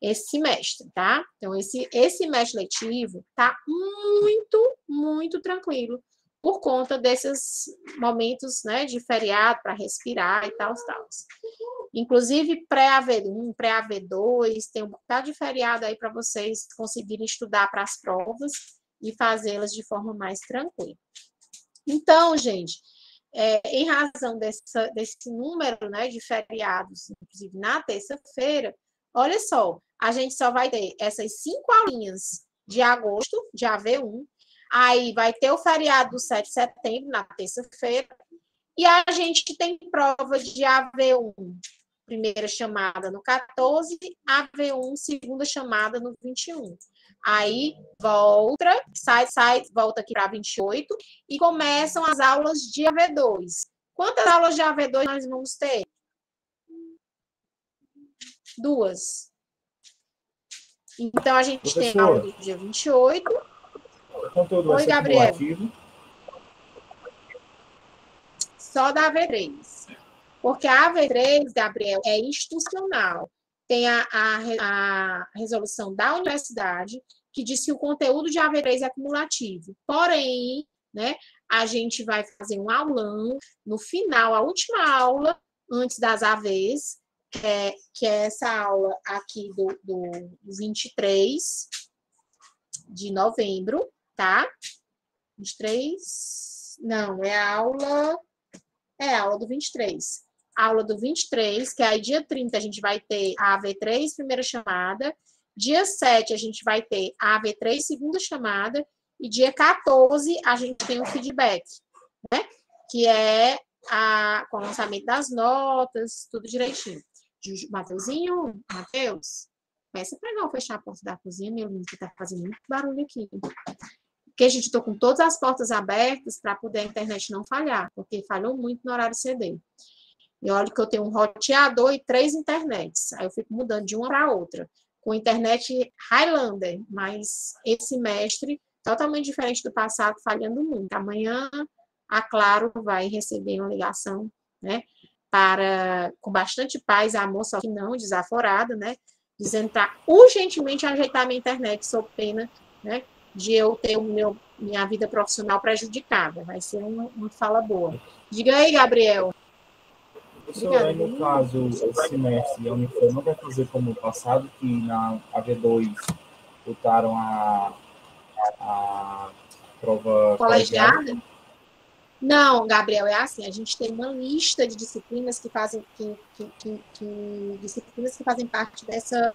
esse semestre, tá? Então, esse semestre letivo tá muito, muito tranquilo por conta desses momentos, né, de feriado para respirar e tal. Inclusive, pré-AV1, pré-AV2, tem um bocado de feriado aí para vocês conseguirem estudar para as provas e fazê-las de forma mais tranquila. Então, gente, em razão desse número, né, de feriados, inclusive na terça-feira, olha só, a gente só vai ter essas 5 aulinhas de agosto, de AV1, aí vai ter o feriado do 7 de setembro, na terça-feira, e a gente tem prova de AV1, primeira chamada no 14, AV1, segunda chamada no 21. Aí volta, volta aqui para 28 e começam as aulas de AV2. Quantas aulas de AV2 nós vamos ter? 2. Então, a gente tem a aula do dia 28. O conteúdo vai ser Gabriel. cumulativo. Só da AV3. Porque a AV3, Gabriel, é institucional. Tem a resolução da universidade que diz que o conteúdo de AV3 é cumulativo. Porém, né, a gente vai fazer um aulão no final, a última aula, antes das AVs, que é essa aula aqui do 23 de novembro, tá? 23... Não, é a aula do 23. Aula do 23, que aí dia 30 a gente vai ter a AV3, primeira chamada. Dia 7 a gente vai ter a AV3, segunda chamada. E dia 14 a gente tem o feedback, né? Que é com o lançamento das notas, tudo direitinho. Mateuzinho, Mateus, peça para não fechar a porta da cozinha, meu lindo, que tá fazendo muito barulho aqui. Porque a gente tô com todas as portas abertas para poder a internet não falhar, porque falhou muito no horário CD. E olha que eu tenho um roteador e 3 internets. Aí eu fico mudando de uma para outra. Com internet Highlander, mas esse semestre, totalmente diferente do passado, falhando muito. Amanhã, a Claro vai receber uma ligação, né? Com bastante paz e amor, só que não, desaforada, né? Dizendo para urgentemente ajeitar minha internet, sob pena, né? De eu ter minha vida profissional prejudicada. Vai ser uma fala boa. Diga aí, Gabriel. Professor, aí no caso, esse semestre, a Unifor não vai fazer como o passado, que na AV2 botaram a prova colegiada? Não, Gabriel, é assim, a gente tem uma lista de disciplinas que fazem disciplinas que fazem parte dessas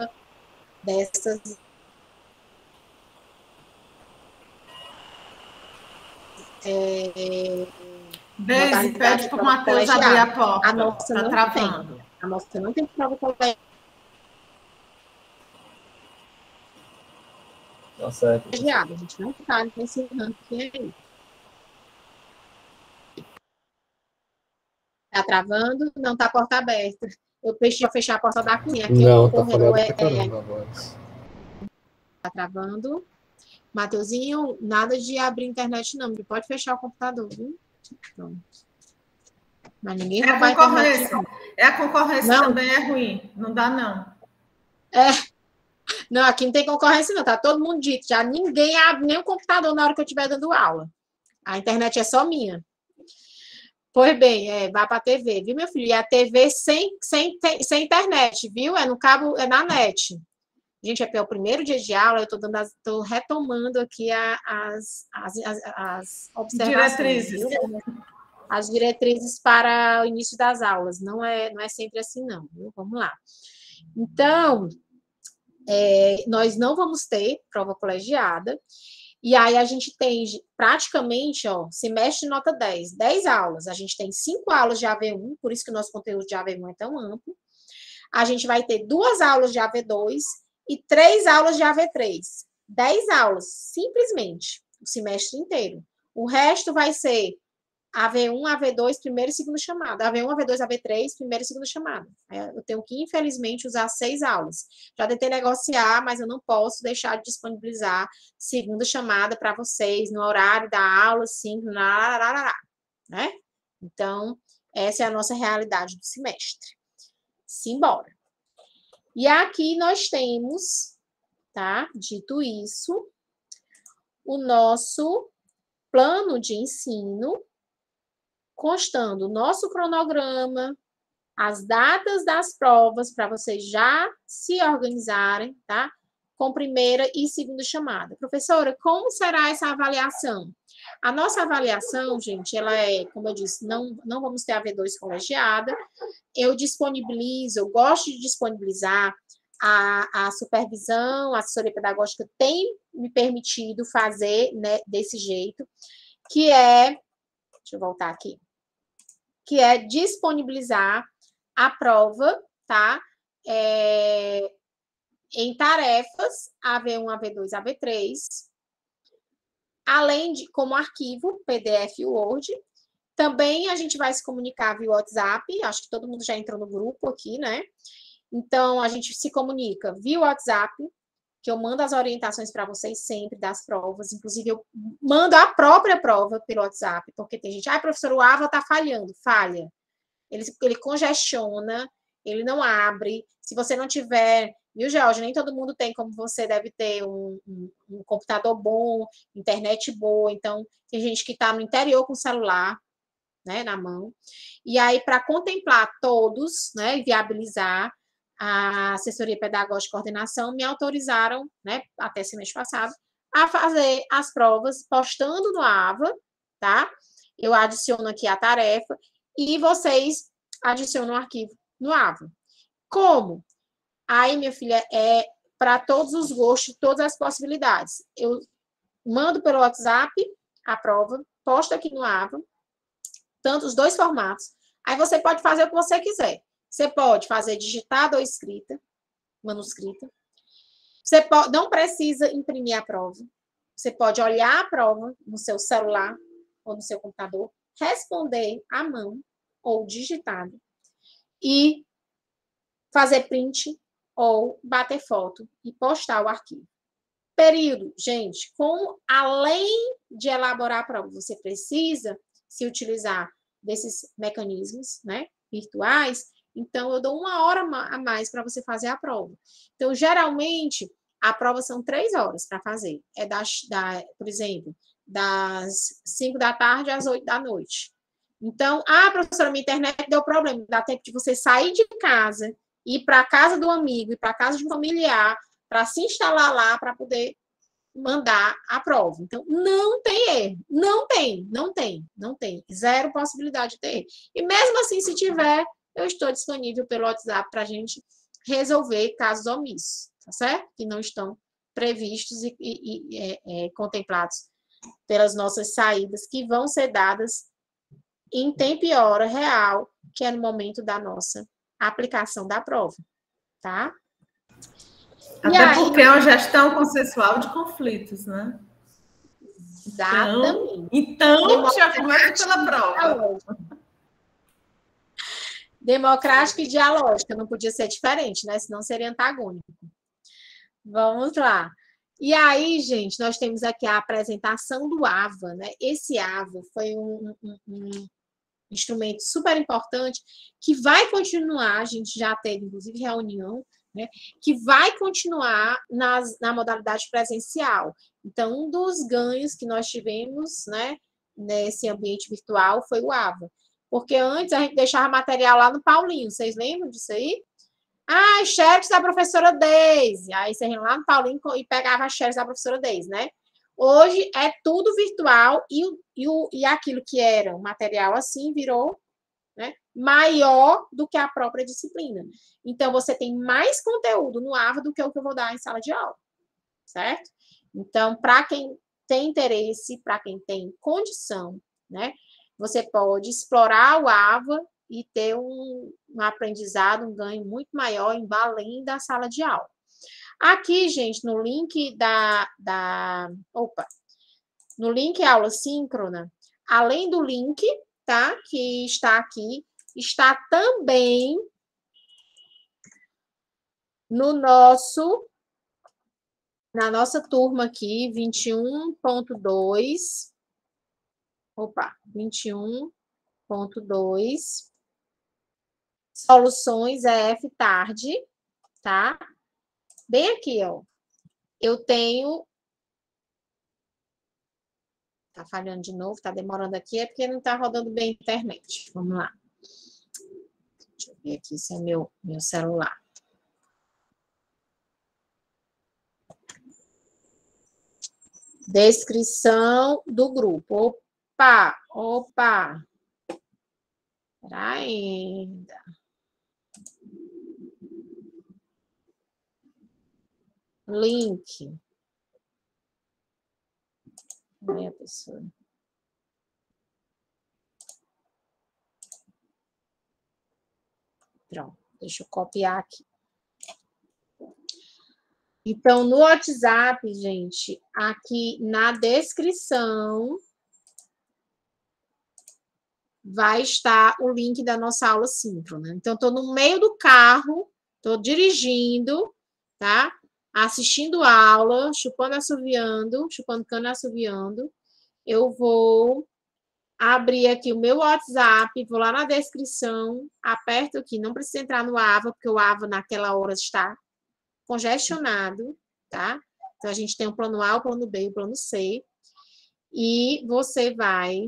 Beijo, pede para o Matheus abrir a porta. A nossa tá não travando. tem. A nossa não tem prova colegiada. Tá certo. A gente não está nesse ranking aí. Tá travando? Não tá a porta aberta. Eu deixei eu fechar a porta da cozinha. Aqui não, o tá corredor falhado pra caramba agora. Tá travando. Mateuzinho, nada de abrir a internet, não. Ele pode fechar o computador, viu? Pronto. Mas ninguém roubar a internet. A concorrência também é ruim. Não dá, não. Não, aqui não tem concorrência, não. Tá todo mundo dito. Já ninguém abre nem o computador na hora que eu estiver dando aula. A internet é só minha. Pois bem, vai para a TV, viu, meu filho? E a TV sem internet, viu? É no cabo, é na net. Gente, é o primeiro dia de aula, eu estou retomando aqui as observações. Diretrizes. As diretrizes para o início das aulas. Não é sempre assim, não, viu? Vamos lá. Então, nós não vamos ter prova colegiada. E aí a gente tem praticamente, semestre nota 10, 10 aulas. A gente tem 5 aulas de AV1, por isso que o nosso conteúdo de AV1 é tão amplo. A gente vai ter 2 aulas de AV2 e 3 aulas de AV3. 10 aulas, simplesmente, o semestre inteiro. O resto vai ser AV1, AV2, primeira e segunda chamada. AV1, AV2, AV3, primeira e segunda chamada. Eu tenho que, infelizmente, usar 6 aulas. Já tentei negociar, mas eu não posso deixar de disponibilizar segunda chamada para vocês no horário da aula, sim, né? Então, essa é a nossa realidade do semestre. Simbora. E aqui nós temos, tá? Dito isso, o nosso plano de ensino, constando o nosso cronograma, as datas das provas, para vocês já se organizarem, tá? Com primeira e segunda chamada. Professora, como será essa avaliação? A nossa avaliação, gente, ela é, como eu disse, não vamos ter a V2 colegiada. Eu gosto de disponibilizar a supervisão, a assessoria pedagógica tem me permitido fazer, né, desse jeito, que é, deixa eu voltar aqui, que é disponibilizar a prova, tá? Em tarefas, AV1, AV2, AV3, além de como arquivo, PDF e Word. Também a gente vai se comunicar via WhatsApp, acho que todo mundo já entrou no grupo aqui, né? Então, a gente se comunica via WhatsApp, que eu mando as orientações para vocês sempre das provas, inclusive eu mando a própria prova pelo WhatsApp, porque tem gente, professor, o AVA está falhando, falha. Ele congestiona, ele não abre. Se você não tiver, viu, Georgia? Nem todo mundo tem, como você deve ter um computador bom, internet boa. Então, tem gente que está no interior com o celular, né, na mão. E aí, para contemplar todos, né, e viabilizar, a assessoria pedagógica e coordenação me autorizaram, né, até semestre passado, a fazer as provas, postando no AVA, tá? Eu adiciono aqui a tarefa e vocês adicionam o arquivo no AVA. Como? Aí, minha filha, é para todos os gostos, todas as possibilidades. Eu mando pelo WhatsApp a prova, posto aqui no AVA, tanto os dois formatos. Aí você pode fazer o que você quiser. Você pode fazer digitada ou escrita, manuscrita. Você não precisa imprimir a prova. Você pode olhar a prova no seu celular ou no seu computador, responder à mão ou digitado e fazer print ou bater foto e postar o arquivo. Período, gente, além de elaborar a prova, você precisa se utilizar desses mecanismos, né, virtuais. Então, eu dou 1 hora a mais para você fazer a prova. Então, geralmente, a prova são 3 horas para fazer. Por exemplo, das 5 da tarde às 8 da noite. Então, professora, minha internet deu problema. Dá tempo de você sair de casa, ir para a casa do amigo, ir para a casa de um familiar, para se instalar lá, para poder mandar a prova. Então, não tem erro. Não tem. Zero possibilidade de ter erro. E mesmo assim, se tiver, eu estou disponível pelo WhatsApp para a gente resolver casos omissos, tá certo? Que não estão previstos e contemplados pelas nossas saídas, que vão ser dadas em tempo e hora real, que é no momento da nossa aplicação da prova, tá? Até porque é uma gestão consensual de conflitos, né? Exatamente. Então já começa pela prova. Democrática e dialógica, não podia ser diferente, né? Senão seria antagônico. Vamos lá. E aí, gente, nós temos aqui a apresentação do AVA, né? Esse AVA foi um instrumento super importante que vai continuar, a gente já teve, inclusive, reunião, né? Que vai continuar na modalidade presencial. Então, um dos ganhos que nós tivemos, né, nesse ambiente virtual foi o AVA. Porque antes a gente deixava material lá no Paulinho, vocês lembram disso aí? Xerox da professora Deise. Aí você ia lá no Paulinho e pegava a xerox da professora Deise, né? Hoje é tudo virtual e aquilo que era um material assim virou, né, maior do que a própria disciplina. Então, você tem mais conteúdo no AVA do que o que eu vou dar em sala de aula, certo? Então, para quem tem interesse, para quem tem condição, né, você pode explorar o AVA e ter um aprendizado, um ganho muito maior, além da sala de aula. Aqui, gente, no link no link aula síncrona, além do link, tá, que está aqui, está também na nossa turma aqui, 21.2, 21.2, soluções EF tarde, tá? Bem aqui, ó. Eu tenho... Tá falhando de novo, tá demorando aqui, é porque não tá rodando bem a internet. Vamos lá. Deixa eu ver aqui se é meu celular. Descrição do grupo. Opa. Espera ainda. Link. Minha pessoa. Pronto, deixa eu copiar aqui. Então, no WhatsApp, gente, aqui na descrição vai estar o link da nossa aula síncrona. Então, estou no meio do carro, estou dirigindo, tá? Assistindo aula, chupando cana assoviando. Eu vou abrir aqui o meu WhatsApp, vou lá na descrição, aperto aqui, não precisa entrar no AVA, porque o AVA naquela hora está congestionado, tá? Então, a gente tem o plano A, o plano B e o plano C. E você vai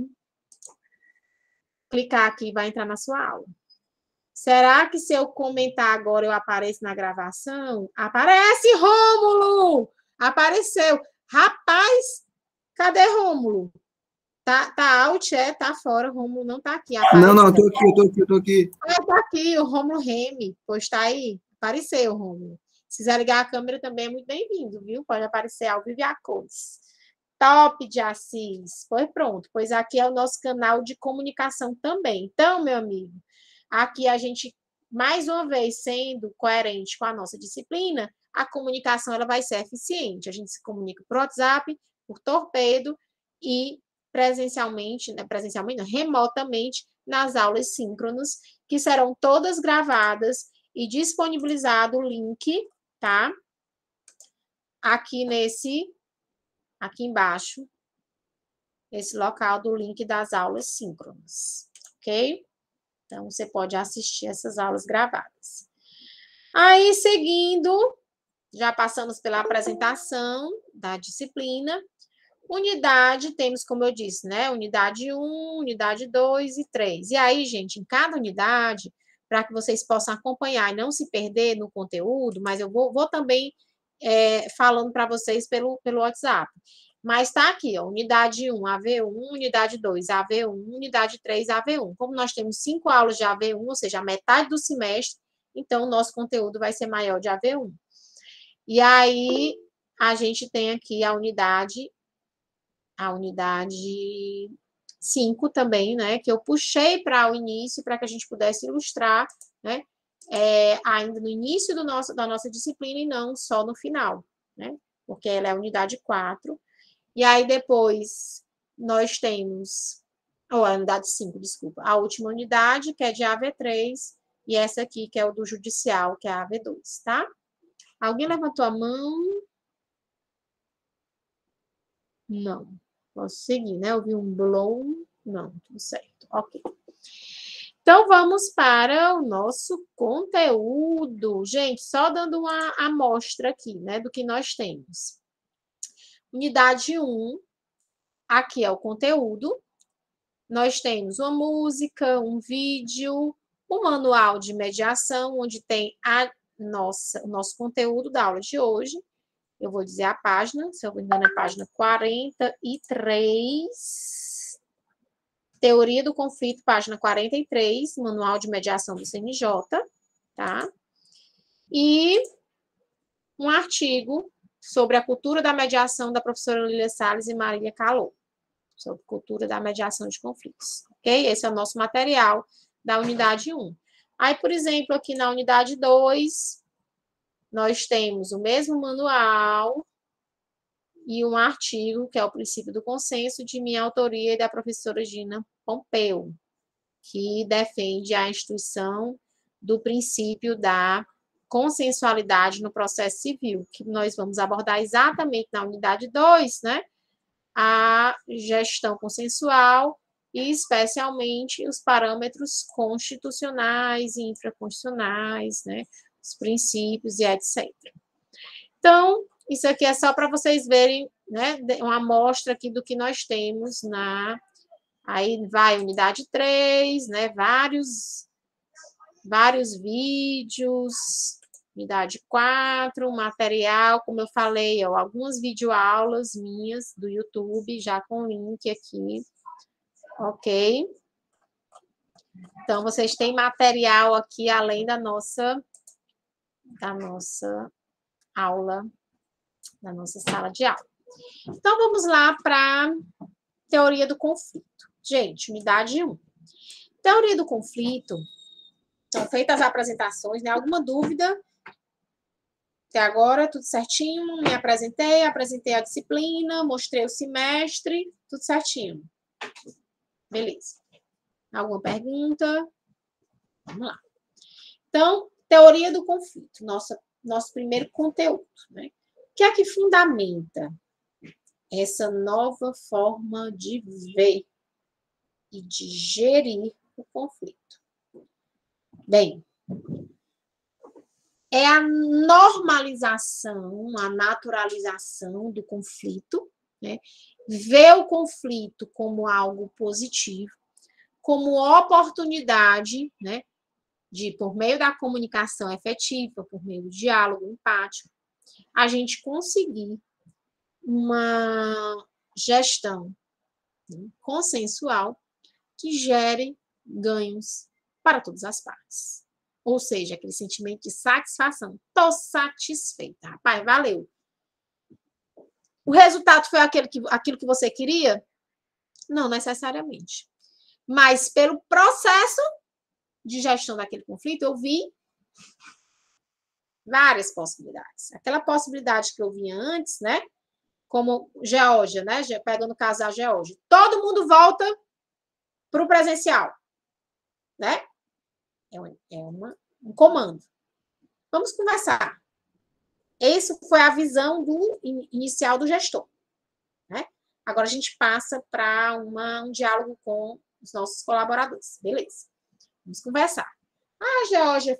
clicar aqui e vai entrar na sua aula. Será que se eu comentar agora eu apareço na gravação? Aparece, Rômulo! Apareceu. Rapaz, cadê Rômulo? Tá out, tá fora, o Rômulo não tá aqui. Apareceu. Não, tô aqui. Ah, tá aqui, o Rômulo Remy, pois tá aí. Apareceu, Rômulo. Se quiser ligar a câmera também é muito bem-vindo, viu? Pode aparecer ao vivo e a cores. Top de Assis. Pois pronto, pois aqui é o nosso canal de comunicação também. Então, meu amigo, aqui a gente, mais uma vez, sendo coerente com a nossa disciplina, a comunicação ela vai ser eficiente. A gente se comunica por WhatsApp, por torpedo e presencialmente, não, remotamente, nas aulas síncronas, que serão todas gravadas e disponibilizado o link, tá? Aqui embaixo, esse local do link das aulas síncronas, ok? Então, você pode assistir essas aulas gravadas. Aí, seguindo, já passamos pela apresentação da disciplina. Unidade, temos, como eu disse, né? Unidade 1, unidade 2 e 3. E aí, gente, em cada unidade, para que vocês possam acompanhar e não se perder no conteúdo, mas eu vou também falando para vocês pelo WhatsApp. Mas está aqui, ó, unidade 1, AV1, unidade 2, AV1, unidade 3, AV1. Como nós temos 5 aulas de AV1, ou seja, a metade do semestre, então o nosso conteúdo vai ser maior de AV1. E aí, a gente tem aqui a unidade 5 também, né, que eu puxei para o início, para que a gente pudesse ilustrar, né, ainda no início da nossa disciplina e não só no final, né, porque ela é a unidade 4. E aí, depois, nós temos, a unidade 5, desculpa, a última unidade, que é de AV3, e essa aqui, que é o do judicial, que é a AV2, tá? Alguém levantou a mão? Não. Posso seguir, né? Eu vi um blow. Não, tudo certo. Ok. Então, vamos para o nosso conteúdo. Gente, só dando uma amostra aqui, né, do que nós temos. Unidade 1, aqui é o conteúdo. Nós temos uma música, um vídeo, um manual de mediação, onde tem o nosso conteúdo da aula de hoje. Eu vou dizer a página, se eu não me engano, é a página 43. Teoria do conflito, página 43, manual de mediação do CNJ, tá? E um artigo sobre a cultura da mediação da professora Lília Salles e Marília Calou, sobre cultura da mediação de conflitos, ok? Esse é o nosso material da unidade 1. Aí, por exemplo, aqui na unidade 2, nós temos o mesmo manual e um artigo, que é o princípio do consenso, de minha autoria e da professora Gina Pompeu, que defende a instituição do princípio da consensualidade no processo civil, que nós vamos abordar exatamente na unidade 2, né? A gestão consensual e, especialmente, os parâmetros constitucionais e infraconstitucionais, né? os princípios e etc. Então, isso aqui é só para vocês verem, né, uma amostra aqui do que nós temos na... Aí vai unidade 3, né, vários vídeos, unidade 4, material, como eu falei, ó, algumas videoaulas minhas do YouTube, já com link aqui, ok? Então, vocês têm material aqui, além da nossa aula, da nossa sala de aula. Então, vamos lá para teoria do conflito. Gente, unidade 1. Teoria do conflito. Então, feitas as apresentações, né? Alguma dúvida? Até agora, tudo certinho. Me apresentei a disciplina, mostrei o semestre, tudo certinho. Beleza. Alguma pergunta? Vamos lá. Então, teoria do conflito, nosso primeiro conteúdo, né? O que é que fundamenta essa nova forma de ver e de gerir o conflito? Bem, é a normalização, a naturalização do conflito, né? Ver o conflito como algo positivo, como oportunidade, né, de, por meio da comunicação efetiva, por meio do diálogo empático, a gente conseguir uma gestão, né, consensual que gere ganhos para todas as partes. Ou seja, aquele sentimento de satisfação. Estou satisfeita. Rapaz, valeu. O resultado foi aquilo que você queria? Não necessariamente. Mas pelo processo de gestão daquele conflito, eu vi várias possibilidades. Aquela possibilidade que eu via antes, né? Como Geórgia, né? Pegando o caso da Geórgia. Todo mundo volta para o presencial, né? É um comando. Vamos conversar. Essa foi a visão inicial do gestor, né? Agora a gente passa para um diálogo com os nossos colaboradores. Beleza. Vamos conversar. A Geórgia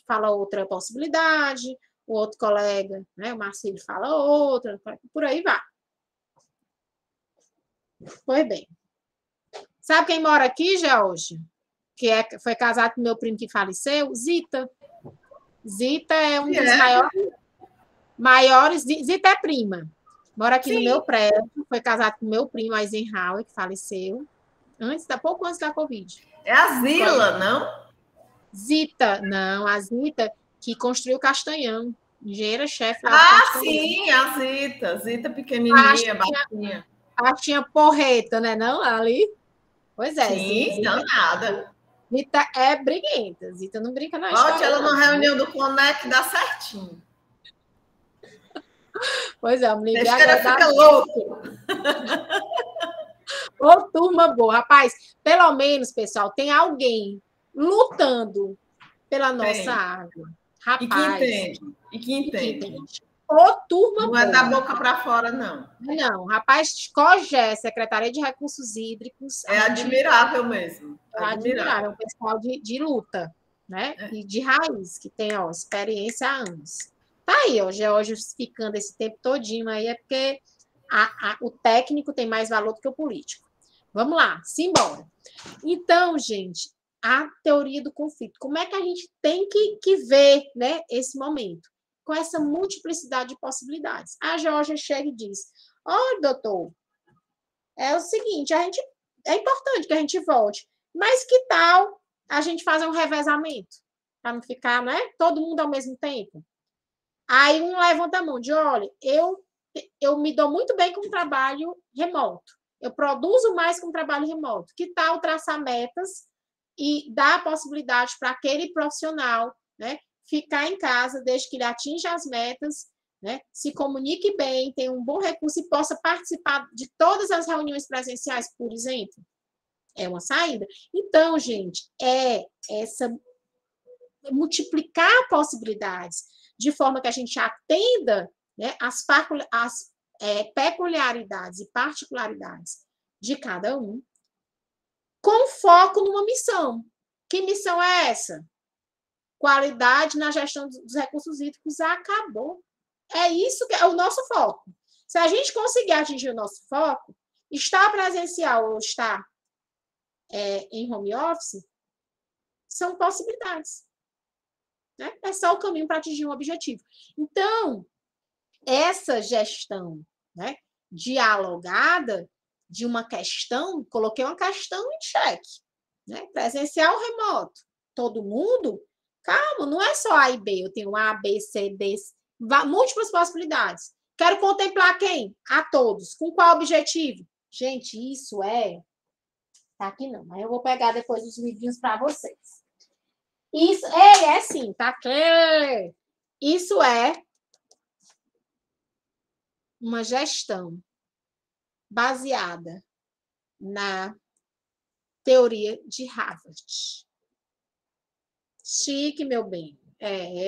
fala outra possibilidade, o outro colega, né, o Marcelo, fala outra, por aí vai. Pois bem. Sabe quem mora aqui, Geórgia? Foi casado com meu primo que faleceu? Zita. Zita é um dos maiores. Zita é prima. Mora aqui no meu prédio. Foi casado com meu primo, Eisenhower, que faleceu. Pouco antes da Covid. É a Zila, não? Zita, não. A Zita que construiu o Castanhão. Engenheira-chefe lá do Castanhão. Sim, a Zita. Zita pequenininha, baixinha. Tinha porreta, né? Não, ali. Pois é. Sim, Zita, não nada. Zita é briguenta. Zita não brinca na história. Bote ela na reunião do Conec dá certinho. Pois é, me liguei agora. Fica louco. Ô, turma boa. Rapaz, pelo menos, pessoal, tem alguém lutando pela nossa água. Rapaz. E que entende. Ô, turma boa. Não é da boca para fora, não. Não, rapaz, COGÉ, Secretaria de Recursos Hídricos. É admirável mesmo. É admirável. É um pessoal de luta, né? E de raiz, que tem, ó, experiência há anos. Tá aí, ó, Geórgia justificando esse tempo todinho aí, é porque o técnico tem mais valor do que o político. Vamos lá, simbora. Então, gente, a teoria do conflito. Como é que a gente tem que ver, né, esse momento? Com essa multiplicidade de possibilidades. A Geórgia chega e diz, olha, doutor, é o seguinte, é importante que a gente volte, mas que tal a gente fazer um revezamento? Para não ficar, né, todo mundo ao mesmo tempo. Aí um levanta a mão de, olha, eu me dou muito bem com o trabalho remoto. Eu produzo mais com o trabalho remoto. Que tal traçar metas e dar a possibilidade para aquele profissional, né, ficar em casa desde que ele atinja as metas, né, se comunique bem, tenha um bom recurso e possa participar de todas as reuniões presenciais, por exemplo? É uma saída? Então, gente, multiplicar possibilidades de forma que a gente atenda, né, as peculiaridades e particularidades de cada um, com foco numa missão. Que missão é essa? qualidade na gestão dos recursos hídricos acabou. É isso que é o nosso foco. Se a gente conseguir atingir o nosso foco, estar presencial ou estar em home office, são possibilidades. Né? É só o caminho para atingir um objetivo. Então, essa gestão, né, dialogada de uma questão, coloquei uma questão em xeque. Né? Presencial ou remoto? Todo mundo? Calma, não é só A e B. Eu tenho A, B, C, D, múltiplas possibilidades. Quero contemplar quem? A todos. Com qual objetivo? Gente, isso tá aqui não, mas eu vou pegar depois os livrinhos para vocês. Isso é sim, tá aqui. Isso é uma gestão baseada na teoria de Harvard. Chique, meu bem.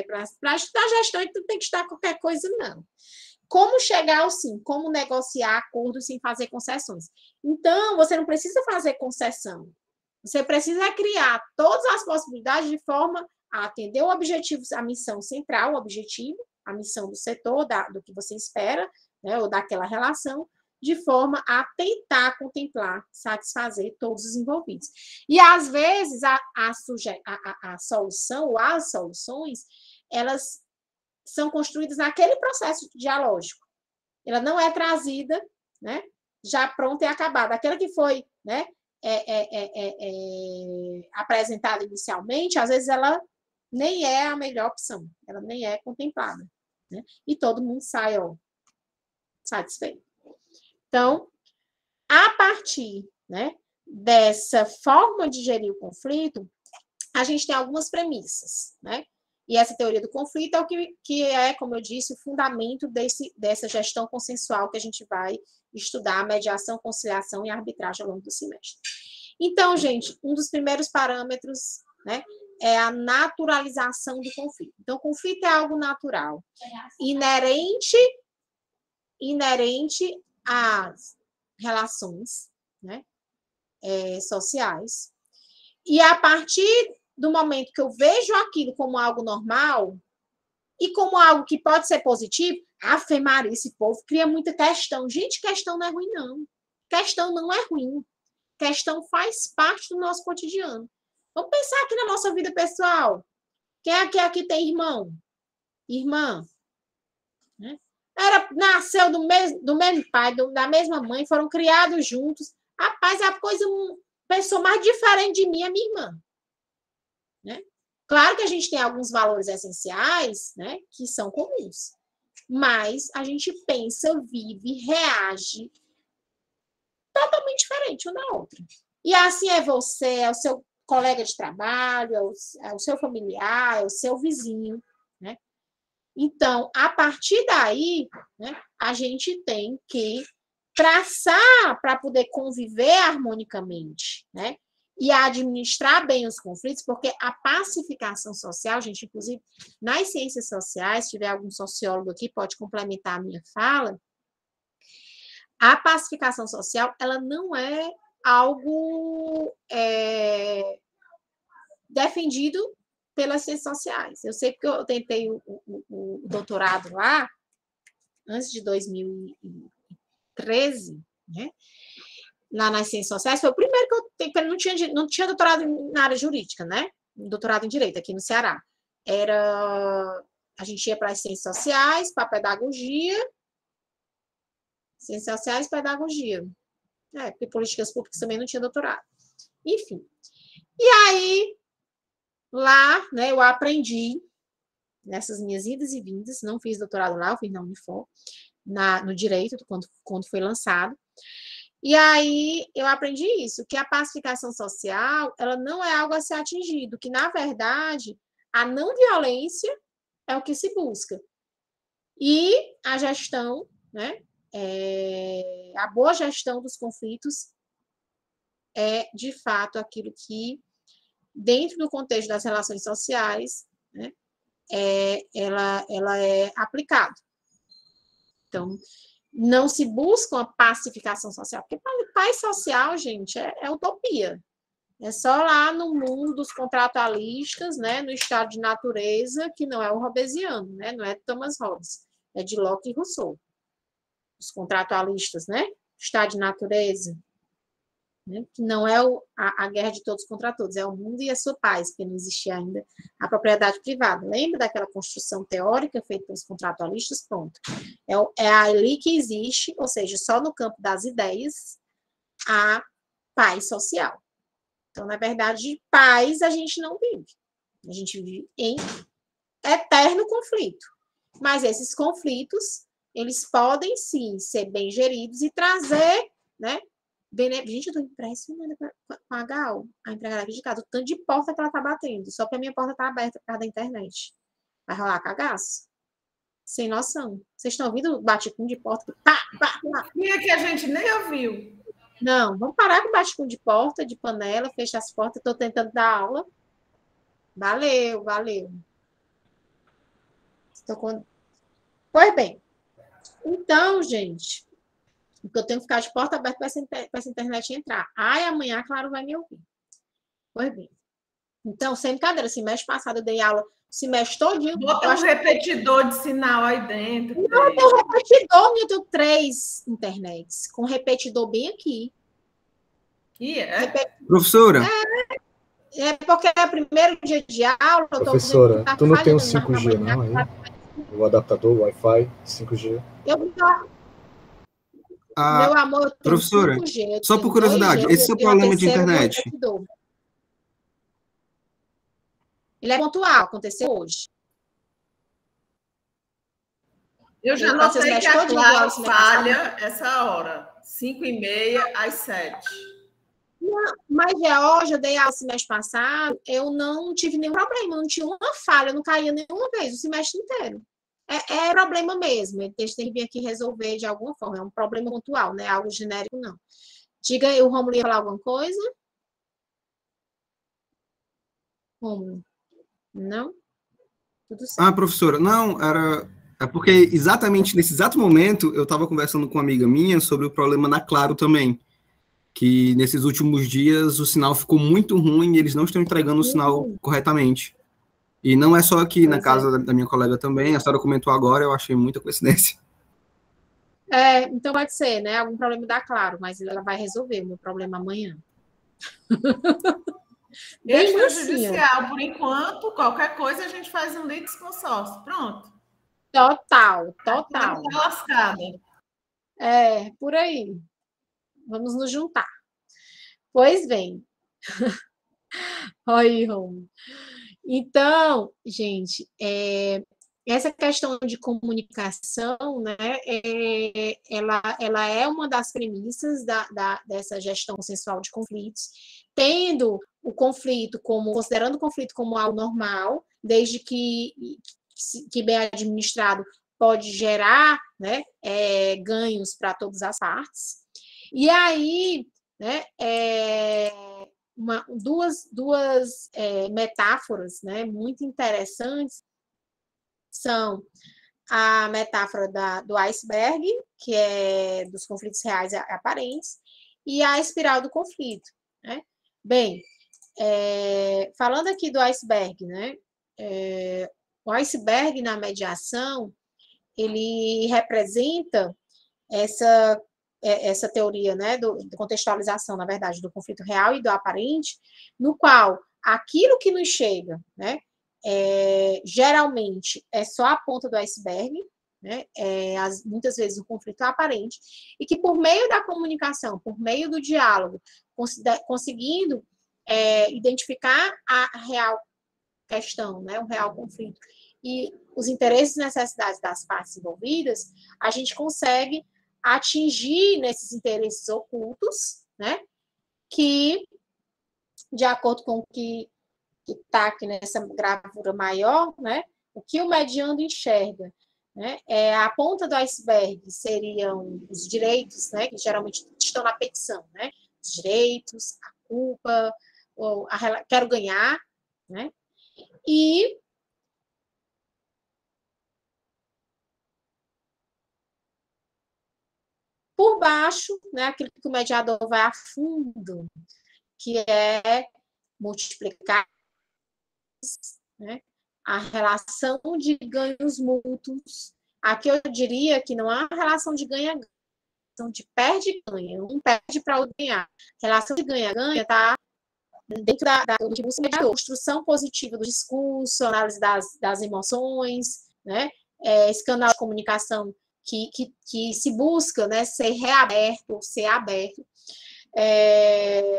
Para estudar gestão, tu tem que estudar qualquer coisa, não. Como chegar ao sim? Como negociar acordos sem fazer concessões? Então, você não precisa fazer concessão. Você precisa criar todas as possibilidades de forma a atender o objetivo, a missão central, o objetivo, a missão do setor, do que você espera, né, ou daquela relação, de forma a tentar contemplar, satisfazer todos os envolvidos. E, às vezes, a solução ou as soluções, elas são construídas naquele processo dialógico. Ela não é trazida, né, já pronta e acabada. Aquela que foi, né, apresentada inicialmente, às vezes ela nem é a melhor opção, ela nem é contemplada. Né? E todo mundo sai satisfeito. Então, a partir, né, dessa forma de gerir o conflito, a gente tem algumas premissas, né? E essa teoria do conflito é o que é, como eu disse, o fundamento dessa gestão consensual que a gente vai estudar, mediação, conciliação e arbitragem ao longo do semestre. Então, gente, um dos primeiros parâmetros, né, é a naturalização do conflito. Então, o conflito é algo natural, inerente às relações, né, sociais. E a partir do momento que eu vejo aquilo como algo normal e como algo que pode ser positivo, Ave Maria, esse povo cria muita questão. Gente, questão não é ruim, não. Questão não é ruim. Questão faz parte do nosso cotidiano. Vamos pensar aqui na nossa vida pessoal. Quem aqui tem irmão? Irmã? Né? Nasceu do mesmo pai, da mesma mãe, foram criados juntos. Rapaz, a pessoa mais diferente de mim é minha irmã. Né? Claro que a gente tem alguns valores essenciais, né, que são comuns, mas a gente pensa, vive, reage totalmente diferente uma da outra. E assim é você, é o seu colega de trabalho, é o seu familiar, é o seu vizinho. Né? Então, a partir daí, né, a gente tem que traçar para poder conviver harmonicamente, né? E administrar bem os conflitos, porque a pacificação social, gente, inclusive nas ciências sociais, se tiver algum sociólogo aqui, pode complementar a minha fala, a pacificação social, ela não é algo defendido pelas ciências sociais. Eu sei porque eu tentei o doutorado lá, antes de 2013, né? Lá nas ciências sociais, foi o primeiro que eu tenho, porque não tinha doutorado na área jurídica, né? Doutorado em direito aqui no Ceará. A gente ia para as ciências sociais, para a pedagogia, ciências sociais e pedagogia. Porque políticas públicas também não tinha doutorado. Enfim. E aí, lá, né, eu aprendi, nessas minhas idas e vindas, não fiz doutorado lá, eu fiz na Unifor, no direito, quando foi lançado. E aí eu aprendi isso, que a pacificação social, ela não é algo a ser atingido, que, na verdade, a não violência é o que se busca. E a gestão, né, a boa gestão dos conflitos é, de fato, aquilo que, dentro do contexto das relações sociais, né, ela é aplicado. Então, não se busca uma pacificação social, porque paz social, gente, é utopia. É só lá no mundo dos contratualistas, né, no estado de natureza, que não é o hobbesiano, né, não é Thomas Hobbes, é de Locke e Rousseau. Os contratualistas, né, estado de natureza, né, que não é a guerra de todos contra todos, é o mundo e a sua paz, porque não existia ainda a propriedade privada. Lembra daquela construção teórica feita pelos contratualistas? Pronto. É ali que existe, ou seja, só no campo das ideias, a paz social. Então, na verdade, paz a gente não vive. A gente vive em eterno conflito. Mas esses conflitos, eles podem, sim, ser bem geridos e trazer, né? Gente, eu tô impressionada com a Gal, a empregada aqui de casa, o tanto de porta que ela tá batendo, só porque a minha porta tá aberta por causa da internet. Vai rolar cagaço. Sem noção. Vocês estão ouvindo o bate-com de porta? Pá, pá, pá. E é que a gente nem ouviu. Não, vamos parar com o bate-com de porta, de panela, fecha as portas, estou tentando dar aula. Valeu, valeu. Pois bem. Então, gente, porque eu tenho que ficar de porta aberta para essa internet entrar. Ai, amanhã, claro, vai me ouvir. Pois bem. Então, sem brincadeira, semestre passado eu dei aula, semestre todinho. Bota um repetidor de sinal aí dentro. Não, eu tenho repetidor, eu tenho 3 internets, com repetidor bem aqui. E é? Professora. É porque é o primeiro dia de aula. Professora, tu não tem um 5G, não? Aí? O adaptador, Wi-Fi, 5G. Meu amor, eu tenho professora, 5G, só por curiosidade, esse seu problema de internet? Ele é pontual, aconteceu hoje. Eu já notei que a Clara falha essa hora, 5h30 às 7. Não, mas hoje eu dei aula semestre passado, eu não tive nenhum problema, não tinha uma falha, não caía nenhuma vez, o semestre inteiro. É problema mesmo, eles têm que vir aqui resolver de alguma forma, é um problema pontual, não é algo genérico, não. Diga aí, o Romulo ia falar alguma coisa? Romulo? Não? Tudo certo. Professora, não, é porque exatamente nesse exato momento eu estava conversando com uma amiga minha sobre o problema da Claro também, que nesses últimos dias o sinal ficou muito ruim e eles não estão entregando o sinal corretamente. E não é só aqui na casa da minha colega também, a senhora comentou agora, eu achei muita coincidência. Então pode ser, né? Algum problema da Claro, mas ela vai resolver o meu problema amanhã. Bem judicial, por enquanto, qualquer coisa a gente faz um litisconsórcio. Pronto. Total. Tá lascada. Por aí. Vamos nos juntar. Pois bem. Oi, Romulo. Então, gente, essa questão de comunicação, né, ela é uma das premissas dessa gestão consensual de conflitos, tendo o conflito considerando o conflito como algo normal, desde que bem administrado pode gerar, né, ganhos para todas as partes. E aí, né, duas metáforas, né, muito interessantes são a metáfora do iceberg, que é dos conflitos reais e aparentes, e a espiral do conflito, né? Bem, falando aqui do iceberg, né, o iceberg na mediação, ele representa essa teoria, né, de contextualização, na verdade, do conflito real e do aparente, no qual aquilo que nos chega, né, geralmente é só a ponta do iceberg, né, muitas vezes o conflito é aparente, e que por meio da comunicação, por meio do diálogo, conseguindo identificar a real questão, né, o real conflito, e os interesses e necessidades das partes envolvidas, a gente consegue atingir nesses interesses ocultos, né, que, de acordo com o que está aqui nessa gravura maior, né, o que o mediando enxerga, né, a ponta do iceberg seriam os direitos, né, que geralmente estão na petição, né, os direitos, a culpa, quero ganhar, né, e por baixo, né, aquilo que o mediador vai a fundo, que é multiplicar, né, a relação de ganhos mútuos. Aqui eu diria que não há relação de ganha-ganha, relação de perde-ganha. Um perde para o outro ganhar. Relação de ganha-ganha está dentro do que busca mediador. Construção positiva do discurso, análise das emoções, né? Esse canal de comunicação que se busca, né, ser reaberto, ser aberto.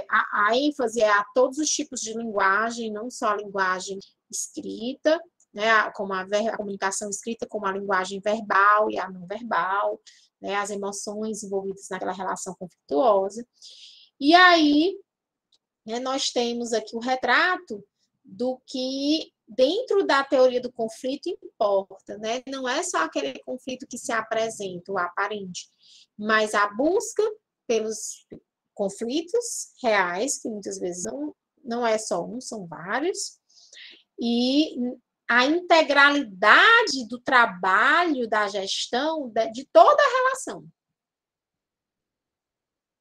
A ênfase é a todos os tipos de linguagem, não só a linguagem escrita, né, como a comunicação escrita, como a linguagem verbal e a não verbal, né, as emoções envolvidas naquela relação conflituosa. E aí, né, nós temos aqui o retrato do que dentro da teoria do conflito importa, né? Não é só aquele conflito que se apresenta, o aparente, mas a busca pelos conflitos reais, que muitas vezes não é só um, são vários, e a integralidade do trabalho, da gestão, de toda a relação.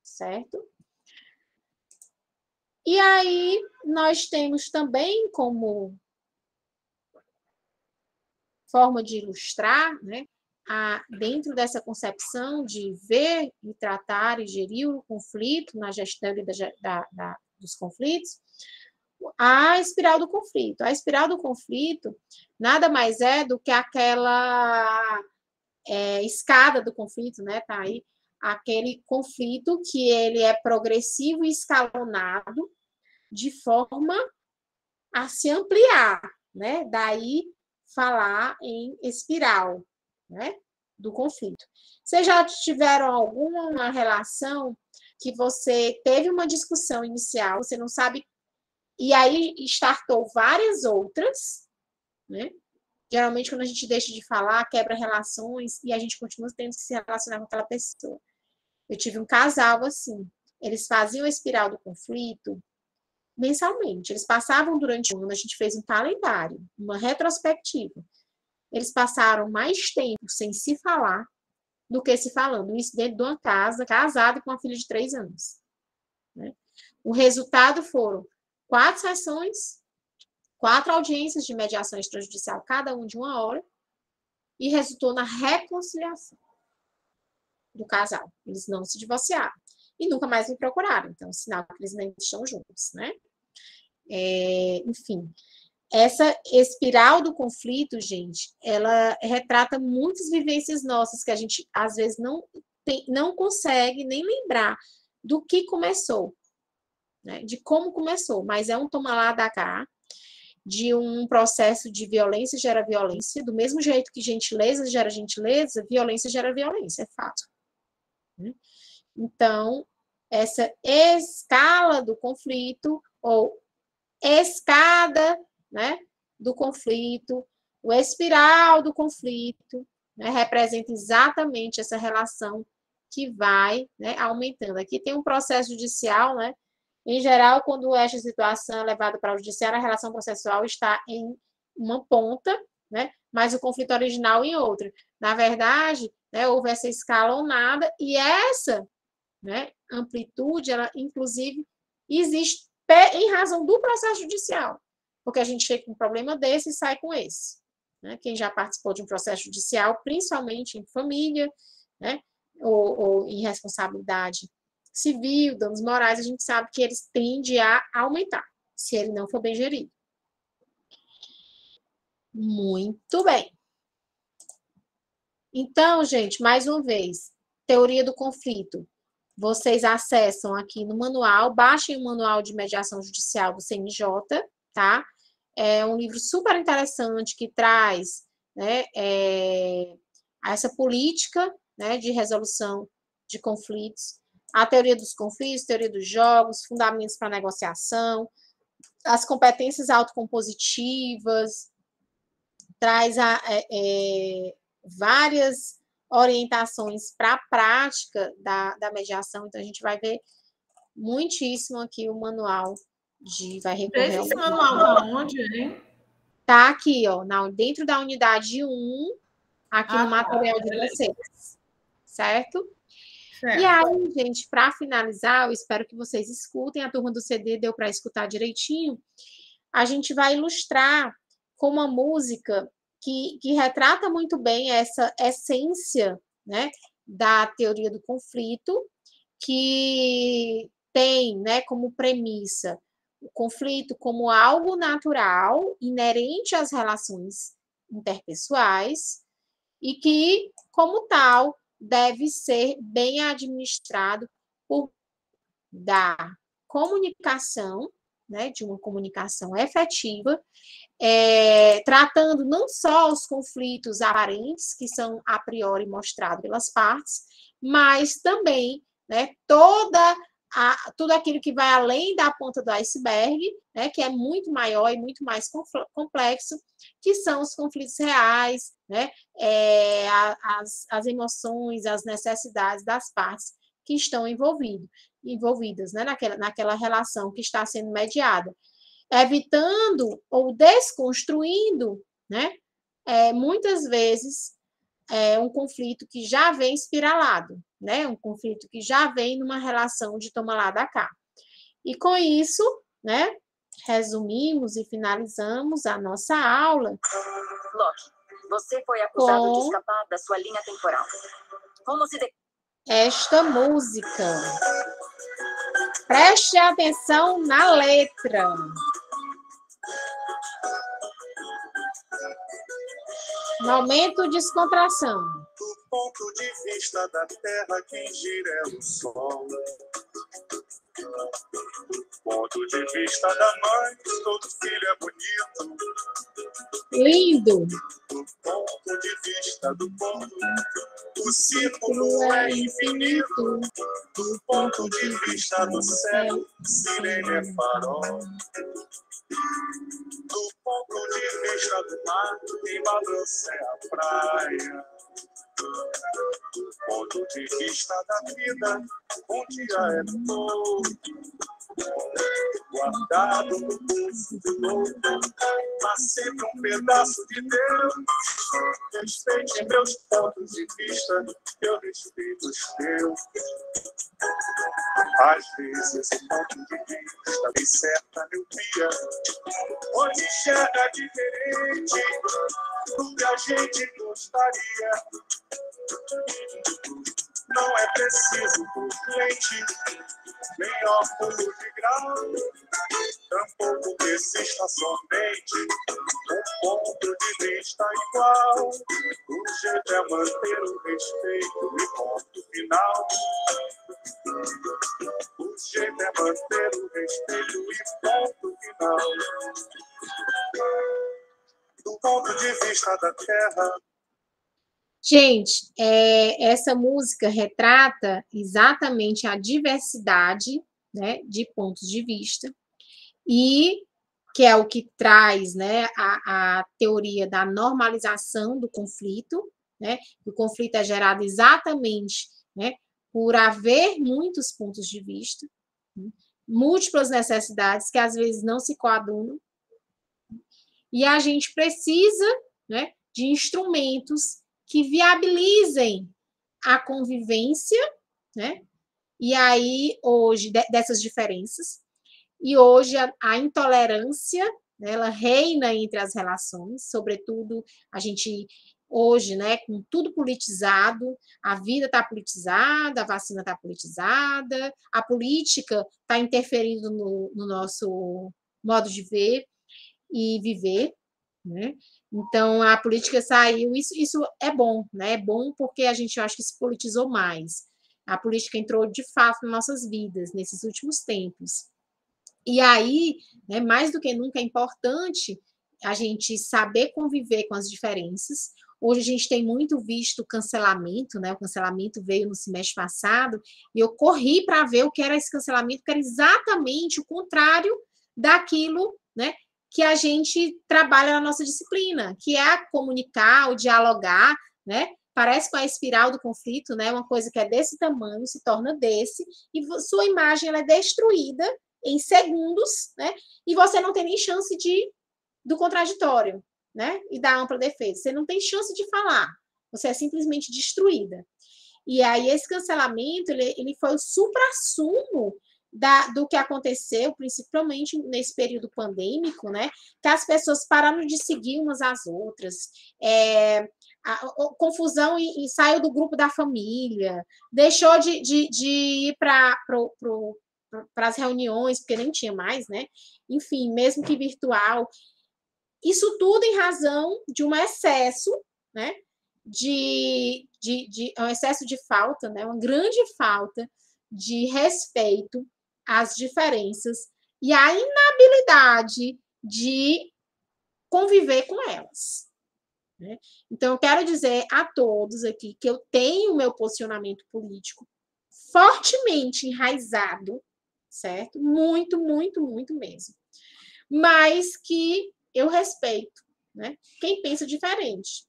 Certo? E aí, nós temos também como forma de ilustrar, né, dentro dessa concepção de ver e tratar e gerir o conflito na gestão dos conflitos, a espiral do conflito. A espiral do conflito nada mais é do que aquela escada do conflito, né? Tá aí, aquele conflito que ele é progressivo e escalonado de forma a se ampliar, né? Daí falar em espiral, né, do conflito. Vocês já tiveram alguma relação que você teve uma discussão inicial, você não sabe, e aí startou várias outras, né? Geralmente, quando a gente deixa de falar, quebra relações e a gente continua tendo que se relacionar com aquela pessoa. Eu tive um casal assim, eles faziam a espiral do conflito mensalmente. Eles passavam durante um ano, a gente fez um calendário, uma retrospectiva. Eles passaram mais tempo sem se falar do que se falando. Isso dentro de uma casa, casado com uma filha de 3 anos. Né? O resultado foram 4 sessões, 4 audiências de mediação extrajudicial, cada um de 1 hora, e resultou na reconciliação do casal. Eles não se divorciaram. E nunca mais me procuraram. Então, sinal que eles nem estão juntos, né? Enfim, essa espiral do conflito, gente, ela retrata muitas vivências nossas que a gente, às vezes, não consegue nem lembrar do que começou, né? De como começou, mas é um toma lá da cá, de um processo de violência gera violência, do mesmo jeito que gentileza gera gentileza, violência gera violência, é fato. Então, essa escala do conflito, ou escada, né, do conflito, o espiral do conflito, né, representa exatamente essa relação que vai, né, aumentando. Aqui tem um processo judicial, né? Em geral, quando esta situação é levada para o judiciário, a relação processual está em uma ponta, né, mas o conflito original em outra. Na verdade, né, houve essa escalonada e essa, né, amplitude, ela, inclusive, existe em razão do processo judicial, porque a gente chega com um problema desse e sai com esse. Né? Quem já participou de um processo judicial, principalmente em família, né, ou em responsabilidade civil, danos morais, a gente sabe que eles tendem a aumentar, se ele não for bem gerido. Muito bem. Então, gente, mais uma vez, teoria do conflito. Vocês acessam aqui no manual, baixem o manual de mediação judicial do CNJ, tá? É um livro super interessante que traz, né, essa política, né, de resolução de conflitos, a teoria dos conflitos, teoria dos jogos, fundamentos para negociação, as competências autocompositivas, traz várias orientações para a prática da mediação. Então, a gente vai ver muitíssimo aqui o manual vai recorrer esse manual está onde, hein? Está aqui, ó, dentro da unidade 1, aqui no material de vocês. Certo? Certo. E aí, gente, para finalizar, eu espero que vocês escutem, a turma do CD deu para escutar direitinho, a gente vai ilustrar com uma música que retrata muito bem essa essência, né, da teoria do conflito, que tem, né, como premissa o conflito como algo natural, inerente às relações interpessoais, e que, como tal, deve ser bem administrado por da comunicação, né, de uma comunicação efetiva, tratando não só os conflitos aparentes, que são a priori mostrados pelas partes, mas também, né, tudo aquilo que vai além da ponta do iceberg, né, que é muito maior e muito mais complexo, que são os conflitos reais, né, as emoções, as necessidades das partes que estão envolvidas, né, naquela relação que está sendo mediada, evitando ou desconstruindo, né, muitas vezes, um conflito que já vem espiralado, né, um conflito que já vem numa relação de toma lá da cá. E com isso, né, resumimos e finalizamos a nossa aula. Loki, você foi acusado de escapar da sua linha temporal. Como se esta música. Preste atenção na letra. Momento de descontração. Do ponto de vista da Terra, quem gira é o Sol. Do ponto de vista da mãe, todo filho é bonito. Lindo. Do ponto de vista do ponto, o círculo é infinito. Do ponto de vista do céu, sirene é farol. Do ponto de vista do mar, quem balança é a praia. Do ponto de vista da vida, um dia é novo, guardado no pulso de novo, mas sempre um pedaço de Deus. Respeite meus pontos de vista, eu respeito os teus. Às vezes o ponto de vista tem certa miopia, onde enxerga diferente do que a gente gostaria. Não é preciso por lente, nem óculos de grau, tampouco persista somente um ponto de vista igual. O jeito é manter o respeito e ponto final. O jeito é manter o respeito e ponto final. Do ponto de vista da Terra. Gente, essa música retrata exatamente a diversidade, né, de pontos de vista, e que é o que traz, né, a teoria da normalização do conflito, né? O conflito é gerado exatamente, né, por haver muitos pontos de vista, né, múltiplas necessidades que às vezes não se coadunam, e a gente precisa, né, de instrumentos que viabilizem a convivência, né? E aí, hoje, dessas diferenças, e hoje a intolerância, né, ela reina entre as relações, sobretudo a gente, hoje, né, com tudo politizado, a vida está politizada, a vacina está politizada, a política está interferindo no nosso modo de ver e viver, né? Então, a política saiu, isso é bom, né? É bom porque a gente acha que se politizou mais. A política entrou, de fato, nas nossas vidas, nesses últimos tempos. E aí, né, mais do que nunca, é importante a gente saber conviver com as diferenças. Hoje a gente tem muito visto o cancelamento, né? O cancelamento veio no semestre passado, e eu corri para ver o que era esse cancelamento, que era exatamente o contrário daquilo, né, que a gente trabalha na nossa disciplina, que é a comunicar, o dialogar, né? Parece com a espiral do conflito, né? Uma coisa que é desse tamanho se torna desse, e sua imagem ela é destruída em segundos, né? E você não tem nem chance do contraditório, né? E da ampla defesa. Você não tem chance de falar. Você é simplesmente destruída. E aí esse cancelamento, ele foi o suprassumo do que aconteceu, principalmente nesse período pandêmico, né? Que as pessoas pararam de seguir umas às outras, a confusão e saiu do grupo da família, deixou de ir para as reuniões, porque nem tinha mais, né? Enfim, mesmo que virtual. Isso tudo em razão de um excesso, né? Um excesso de falta, né? Uma grande falta de respeito às diferenças e a inabilidade de conviver com elas. Né? Então, eu quero dizer a todos aqui que eu tenho o meu posicionamento político fortemente enraizado, certo? Muito, muito, muito mesmo. Mas que eu respeito, né? Quem pensa diferente.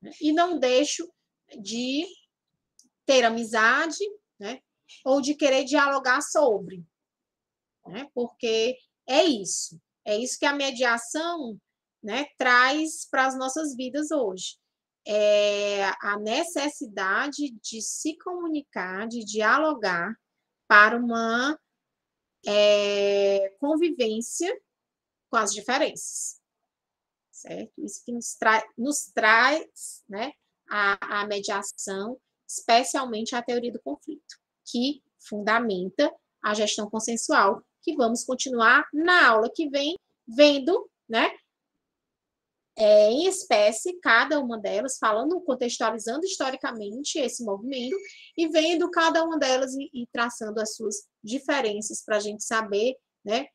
Né? E não deixo de ter amizade, né? Ou de querer dialogar sobre. Né? Porque é isso que a mediação, né, traz para as nossas vidas hoje. A necessidade de se comunicar, de dialogar para uma convivência com as diferenças. Certo? Isso que nos traz, né, a mediação, especialmente a teoria do conflito, que fundamenta a gestão consensual, que vamos continuar na aula que vem, vendo, né, em espécie, cada uma delas, falando, contextualizando historicamente esse movimento, e vendo cada uma delas e traçando as suas diferenças para a gente saber, né,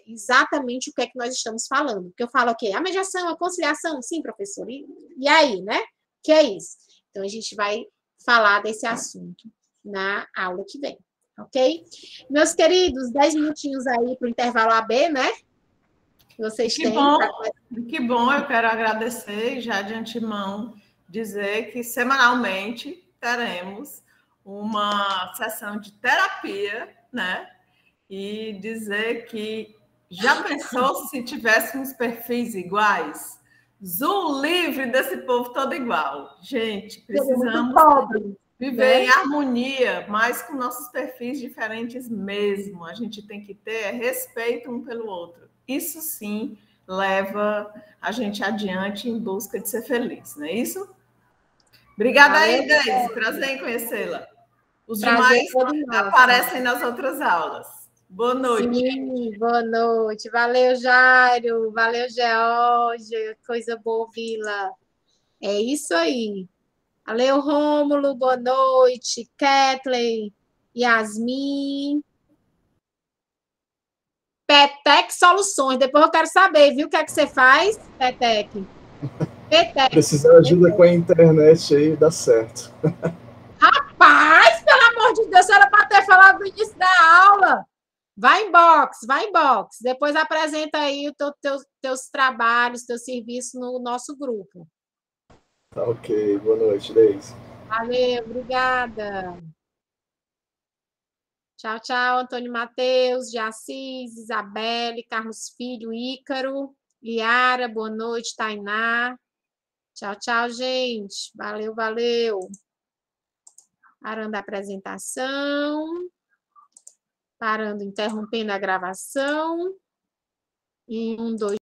exatamente o que é que nós estamos falando. Porque eu falo, ok, a mediação, a conciliação, sim, professor, e aí, né? Que é isso? Então, a gente vai falar desse assunto na aula que vem, ok? Meus queridos, 10 minutinhos aí para o intervalo AB, né? Que vocês têm. Que bom, eu quero agradecer e já de antemão dizer que semanalmente teremos uma sessão de terapia, né? E dizer que já pensou se tivéssemos perfis iguais? Zoom livre desse povo todo igual. Gente, precisamos viver em harmonia, mas com nossos perfis diferentes mesmo. A gente tem que ter respeito um pelo outro. Isso sim leva a gente adiante em busca de ser feliz, não é isso? Obrigada aí, Deise. Prazer em conhecê-la. Os demais aparecem nas outras aulas. Boa noite. Sim, boa noite. Valeu, Jairo. Valeu, Georgia. Coisa boa, Vila. É isso aí. Valeu, Rômulo. Boa noite. Kathleen, Yasmin. Petec Soluções. Depois eu quero saber, viu? O que é que você faz, Petec? Precisar de ajuda com a internet aí, dá certo. Rapaz, pelo amor de Deus, era para ter falado no início da aula. Vai em box. Depois apresenta aí os teus trabalhos, teus serviços no nosso grupo. Tá ok. Boa noite, Deise. Valeu, obrigada. Tchau, tchau, Antônio Matheus, de Assis, Isabelle, Carlos Filho, Ícaro, Liara, boa noite, Tainá. Tchau, tchau, gente. Valeu, valeu. Parando a apresentação. Parando, interrompendo a gravação. E 1, 2.